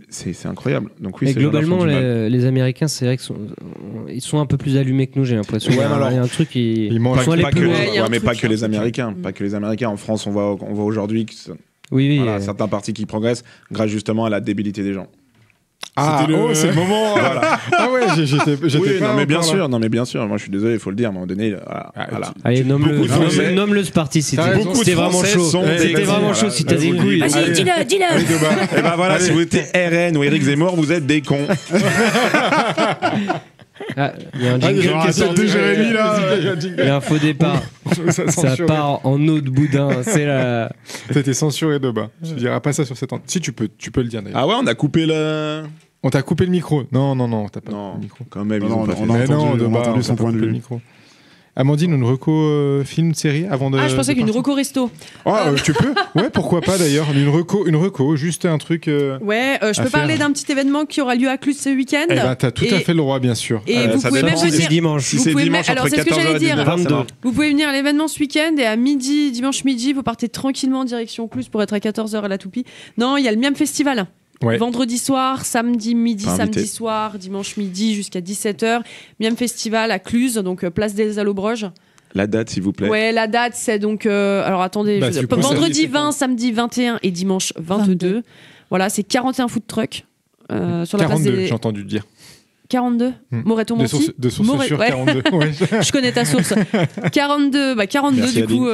c'est incroyable. Donc oui, et globalement, les Américains, c'est vrai qu'ils sont un peu plus allumés que nous, j'ai l'impression. Ouais, alors, il y a un truc qui. Pas que les Américains. Pas que les Américains. En France, on voit aujourd'hui que certains partis qui progressent grâce justement à la débilité des gens. Ah, c'est le moment. Voilà. Ah ouais, j'étais pas. Non mais bien sûr. Moi, je suis désolé, il faut le dire. À un moment donné, voilà. Allez, nomme-le ce parti. C'était vraiment chaud. C'était vraiment chaud. Si t'as des couilles. Vas-y, dis-le. Et ben voilà, si vous êtes RN ou Éric Zemmour, vous êtes des cons. Il y a un jingle qui sort de Jérémy là. Il y a un faux départ. Ça part en eau de boudin. C'est la. T'as été censuré de bas. Tu diras pas ça sur cette antenne. Si tu peux le dire d'ailleurs. Ah ouais, on a coupé le. On t'a coupé le micro. Non, t'as pas coupé le micro. Quand même, on a entendu son point de vue. Amandine, une reco film, série avant de. Ah, je pensais qu'une reco resto. Tu peux. Ouais, pourquoi pas d'ailleurs. Une reco, juste un truc. Je peux parler d'un petit événement qui aura lieu à Cluse ce week-end. Eh ben, t'as tout à fait le droit, bien sûr. Et vous pouvez même venir dimanche. Si c'est dimanche, alors c'est ce que j'allais dire. 22. Vous pouvez venir à l'événement ce week-end et à midi, dimanche midi, vous partez tranquillement en direction Cluse pour être à 14h à la Toupie. Non, il y a le Miam Festival. Ouais. Vendredi soir, samedi midi, samedi soir, dimanche midi jusqu'à 17h. Miam Festival à Cluse, donc place des Allobroges. La date, s'il vous plaît. Ouais, la date, c'est donc. Alors attendez, vendredi 20, samedi 21 et dimanche 22. Voilà, c'est 41 food trucks sur la place des. J'ai entendu dire. 42 Moreton Monti de source sûre, 42. Ouais. Je connais ta source. 42 Merci, du coup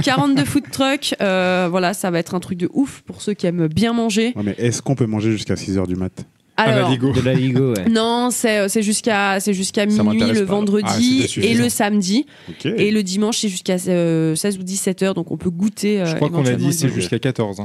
42 food trucks, voilà, ça va être un truc de ouf pour ceux qui aiment bien manger. Ouais, mais est-ce qu'on peut manger jusqu'à 6h du mat? Alors, de la Ligo, ouais. Non, c'est jusqu'à minuit le vendredi et le samedi. Okay. Et le dimanche, c'est jusqu'à 16 ou 17h, donc on peut goûter. Je crois qu'on a dit c'est jusqu'à 14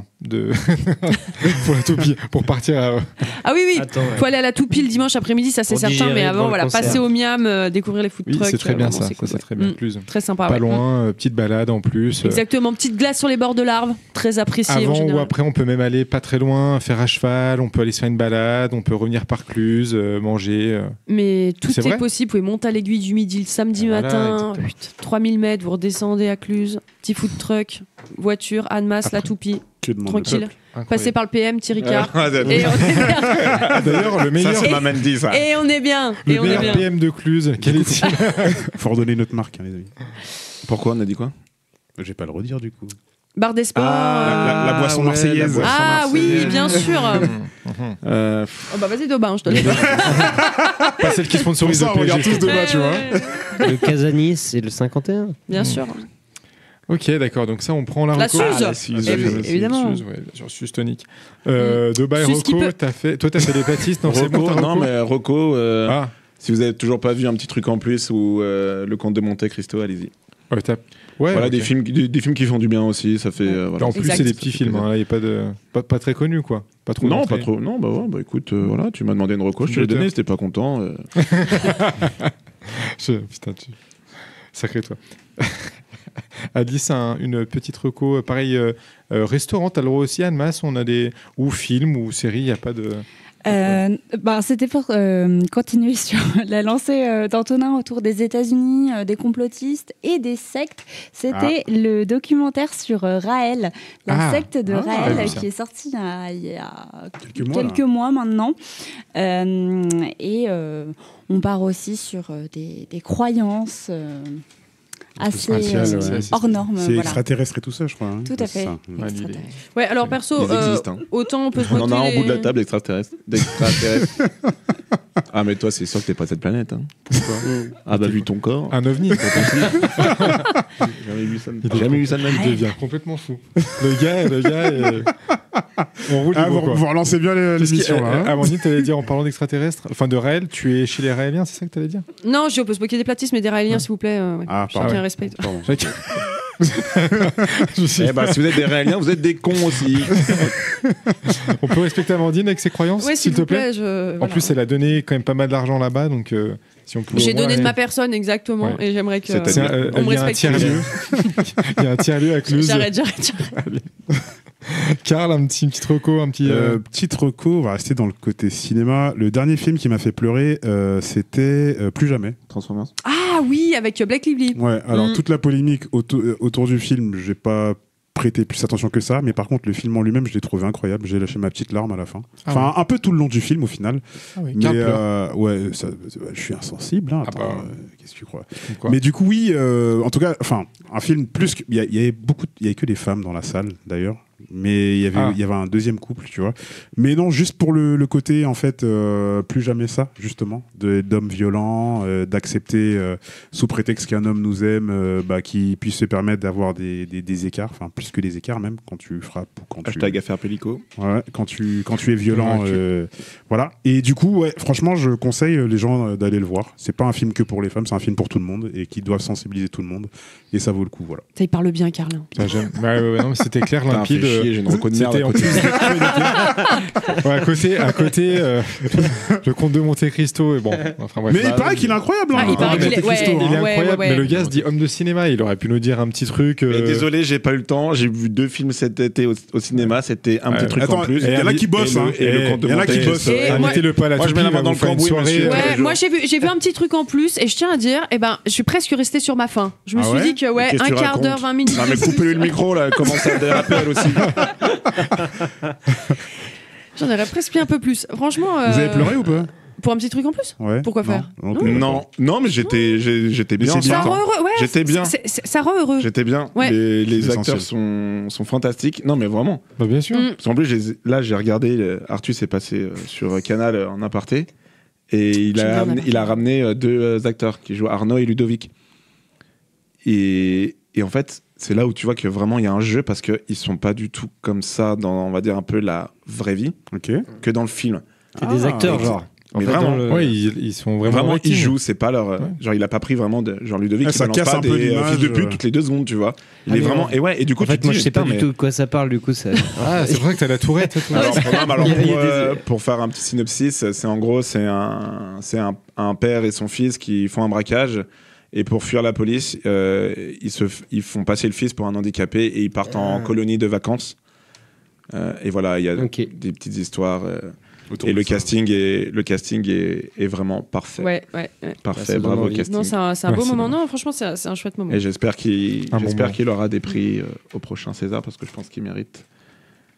pour la Toupie, pour partir à... Ah oui, faut aller à la Toupie le dimanche après-midi, ça c'est certain, mais avant, voilà, passer au Miam, découvrir les food trucks. C'est très bien ça, c'est très bien. Très sympa. Pas loin, petite balade en plus. Exactement, petite glace sur les bords de l'Arve, très appréciée. Avant ou après, on peut même aller pas très loin, faire à cheval, on peut aller se faire une balade, on peut revenir par Cluse, manger. Mais tout est possible. Vous pouvez monter à l'Aiguille du Midi le samedi matin. 3000 mètres, vous redescendez à Cluse. Petit food truck, voiture, Annemasse, la Toupie. Tranquille. Passez par le PM, petit Ricard. Et on est bien. D'ailleurs, le meilleur. Ça, c'est ma dit ça. Et on est bien. Le meilleur PM de Cluse. Quel est-il? Faut redonner notre marque, hein, les amis. Pourquoi on a dit quoi? Je vais pas le redire du coup. Bar des sports. La boisson marseillaise. Oui, bien sûr. Vas-y, Daubin, je te laisse. Pas celle qui sponsorise le PSG. On regarde tous Daubin, tu vois. Le Casanis, c'est le 51. Bien sûr. Ok, d'accord. Donc ça, on prend la reco. La Suze. Évidemment. Suze, bien sûr, Suze tonique. Daubin et Rocco, toi, t'as fait des pâtisses. Non, c'est bon, non, mais Rocco, si vous avez toujours pas vu un petit truc en plus ou Le Comte de Monte Cristo, allez-y. Voilà, des films qui font du bien aussi, ça fait en plus c'est des petits films, là il y a pas très connus quoi, pas trop. Non, pas trop. Non, bah écoute, voilà, tu m'as demandé une reco, je te l'ai donné, c'était pas content. Putain, sacré toi. Alice, une petite reco, pareil, restaurant, t'as le droit aussi, Annemasse, on a des ou films ou séries, il y a pas de. C'était pour continuer sur la lancée d'Antonin autour des États-Unis, des complotistes et des sectes. C'était le documentaire sur Raël, la secte de Raël, qui est sorti il y a quelques mois maintenant. On part aussi sur des croyances assez hors normes. C'est extraterrestre et tout ça, je crois. Hein. Tout à fait. Ouais, alors perso, autant on peut se on en a un en bout de la table d'extraterrestres. Ah, mais toi, c'est sûr que t'es pas de cette planète. Hein. Ah, bah, vu ton corps. Un ovni. Jamais vu ça de ma vie. Il devient complètement fou. Le gars on roule vous relancez bien l'émission, là. Amandine, t'allais dire, en parlant d'extraterrestres, enfin de Raël, tu es chez les Raéliens, c'est ça que t'allais dire? Non, je oppose pas qu'il y ait des platistes, mais des Raéliens, s'il vous plaît. Chacun respecte. Si vous êtes des Raéliens, vous êtes des cons aussi. On peut respecter Amandine avec ses croyances, s'il te plaît. En plus, elle a donné quand même pas mal d'argent là-bas, donc si on pouvait. J'ai donné de ma personne exactement, et j'aimerais que on me respecte. Il y a un tiers-lieu à Cluse. J'arrête. Karl, une petite reco, petite reco, on va rester dans le côté cinéma. Le dernier film qui m'a fait pleurer, c'était Plus jamais. Transformers. Ah oui, avec Blake Lively. Ouais, alors toute la polémique autour du film, j'ai pas prêté plus attention que ça, mais par contre le film en lui-même, je l'ai trouvé incroyable. J'ai lâché ma petite larme à la fin. Un peu tout le long du film au final. Mais je suis insensible. Hein. Qu'est-ce que tu crois? Mais du coup, oui, en tout cas, un film plus que. Il y avait que des femmes dans la salle d'ailleurs. Mais il y avait un deuxième couple, tu vois. Mais non, juste pour le côté, en fait, plus jamais ça, justement, d'hommes violents, d'accepter, sous prétexte qu'un homme nous aime, qu'il puisse se permettre d'avoir des écarts, enfin, plus que des écarts même, quand tu frappes ou quand Hashtag affaire Pellico. Ouais, quand tu es violent, voilà. Et du coup, franchement, je conseille les gens d'aller le voir. C'est pas un film que pour les femmes, c'est un film pour tout le monde et qui doit sensibiliser tout le monde. Et ça vaut le coup, voilà. Ça, il parle bien, Karl. J'aime. Non, c'était clair, limpide. J'ai une reco de merde à côté. Le comte de Monte Cristo. Et bon, mais il paraît qu'il est incroyable. Il paraît qu'il est incroyable. Mais le gars se dit homme de cinéma. Il aurait pu nous dire un petit truc. Mais désolé, j'ai pas eu le temps. J'ai vu 2 films cet été au cinéma. C'était un petit truc en plus. Il y en a qui bossent. Il y en a qui bossent. Mettez-le pas à la Moi, je mets la main dans le cambouis. Moi, j'ai vu un petit truc en plus. Et je tiens à dire, je suis presque restée sur ma faim. Je me suis dit que un quart d'heure, 20 minutes. Non, mais coupez-lui le micro là. Comment ça déraper elle aussi. J'en aurais presque un peu plus. Franchement. Vous avez pleuré ou pas? Pour un petit truc en plus? Pourquoi faire? Non, mais j'étais bien. Ça rend heureux, j'étais bien. Ça rend heureux. J'étais bien. Les acteurs sont fantastiques. Non, mais vraiment. Bien sûr. Parce qu'en plus, j'ai regardé. Artus est passé sur Canal en aparté. Et il a ramené 2 acteurs qui jouent Arnaud et Ludovic. Et en fait, c'est là où tu vois que vraiment il y a un jeu parce qu'ils sont pas du tout comme ça dans, on va dire, un peu la vraie vie que dans le film. C'est des acteurs, genre. Mais vraiment, ils sont vraiment ils jouent, c'est pas leur. Genre, il a pas pris vraiment genre Ludovic, ça casse un peu des fils de pute toutes les 2 secondes, tu vois. Il est vraiment. Et du coup, en fait, moi je sais pas du tout de quoi ça parle, du coup. C'est vrai que t'as la tourette. Pour faire un petit synopsis, c'est en gros, c'est un père et son fils qui font un braquage. Et pour fuir la police, ils font passer le fils pour un handicapé et ils partent en colonie de vacances. Et voilà, il y a des petites histoires. Et le casting est vraiment parfait. Ouais. Parfait, bravo casting. Non, c'est un beau moment. Non, franchement, c'est un chouette moment. Et j'espère qu'il aura des prix au prochain César parce que je pense qu'il mérite.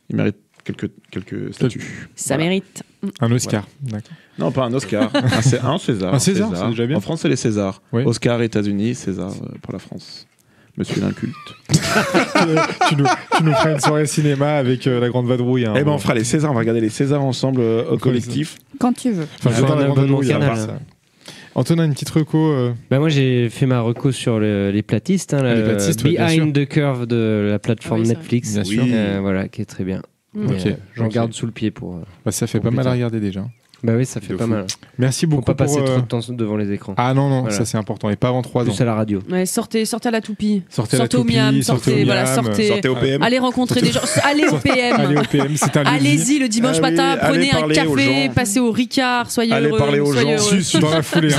Il mérite quelques statuts. Ça mérite. Un Oscar, d'accord. Non, pas un Oscar. Un César. Un César, c'est déjà bien. En France, c'est les Césars. Oui. Oscar États-Unis, César pour la France. Monsieur l'inculte. tu nous feras une soirée cinéma avec la grande vadrouille. Eh ben, on fera les Césars. On va regarder les Césars ensemble au collectif. Quand tu veux. Enfin, un abonnement Canal. Antonin, une petite reco. Moi, j'ai fait ma reco sur les platistes. Les platistes, Behind the Curve de la plateforme Netflix. Bien sûr. Voilà, qui est très bien. J'en garde sous le pied pour. Ça fait pas mal à regarder déjà. Bah oui, ça fait pas mal. Merci beaucoup. Faut pas passer trop de temps devant les écrans. Ah non, ça c'est important. Et pas avant 3 ans. Plus à la radio. Ouais, sortez à la toupie. Sortez au Miam. Sortez au PM. Allez rencontrer des gens. Allez au PM. Allez au PM, c'est un Allez-y le dimanche matin, prenez un café, passez au Ricard, soyez heureux. Allez parler aux gens. Dans la foulée.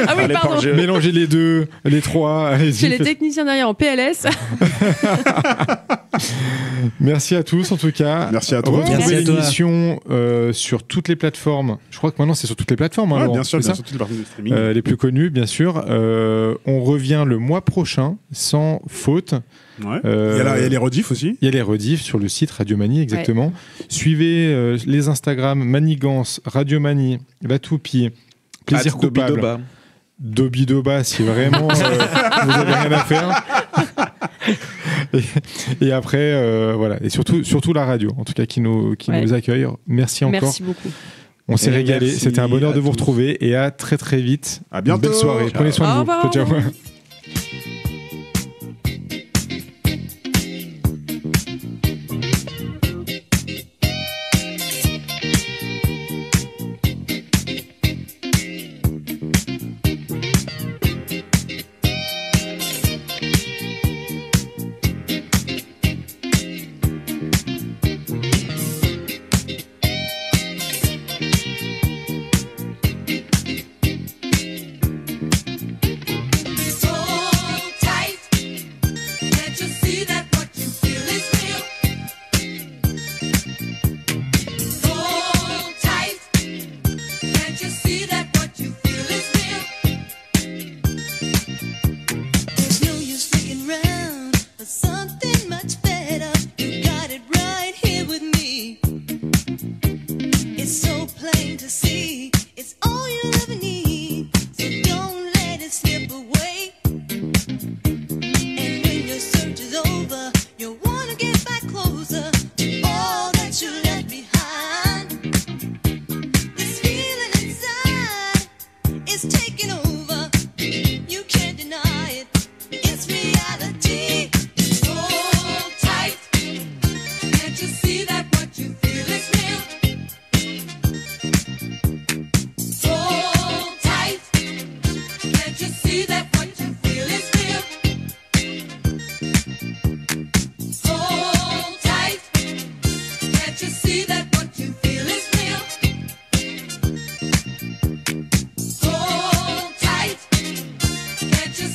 Ah oui, pardon. Mélangez les 2, les 3. Chez les techniciens derrière en PLS. Merci à tous en tout cas. Merci à toi. Retrouvez l'émission sur toutes les plateformes. Je crois que maintenant c'est sur toutes les plateformes. Ouais, bien sûr, sur toutes les plateformes de streaming. Les plus connues, bien sûr. On revient le mois prochain, sans faute. Ouais. Il y a les rediffs aussi. Il y a les rediffs sur le site Radio Mani, exactement. Ouais. Suivez les Instagram Manigance, Radio Mani, La Toupie, Plaisir Coupable. Dobidoba, si vraiment vous avez rien à faire. Et après, voilà. Et surtout la radio, en tout cas, qui nous accueille. Merci encore. Merci beaucoup. On s'est régalé. C'était un bonheur de vous retrouver et à très très vite. À bientôt. Belle soirée. Prenez soin de vous. Ciao.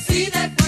See that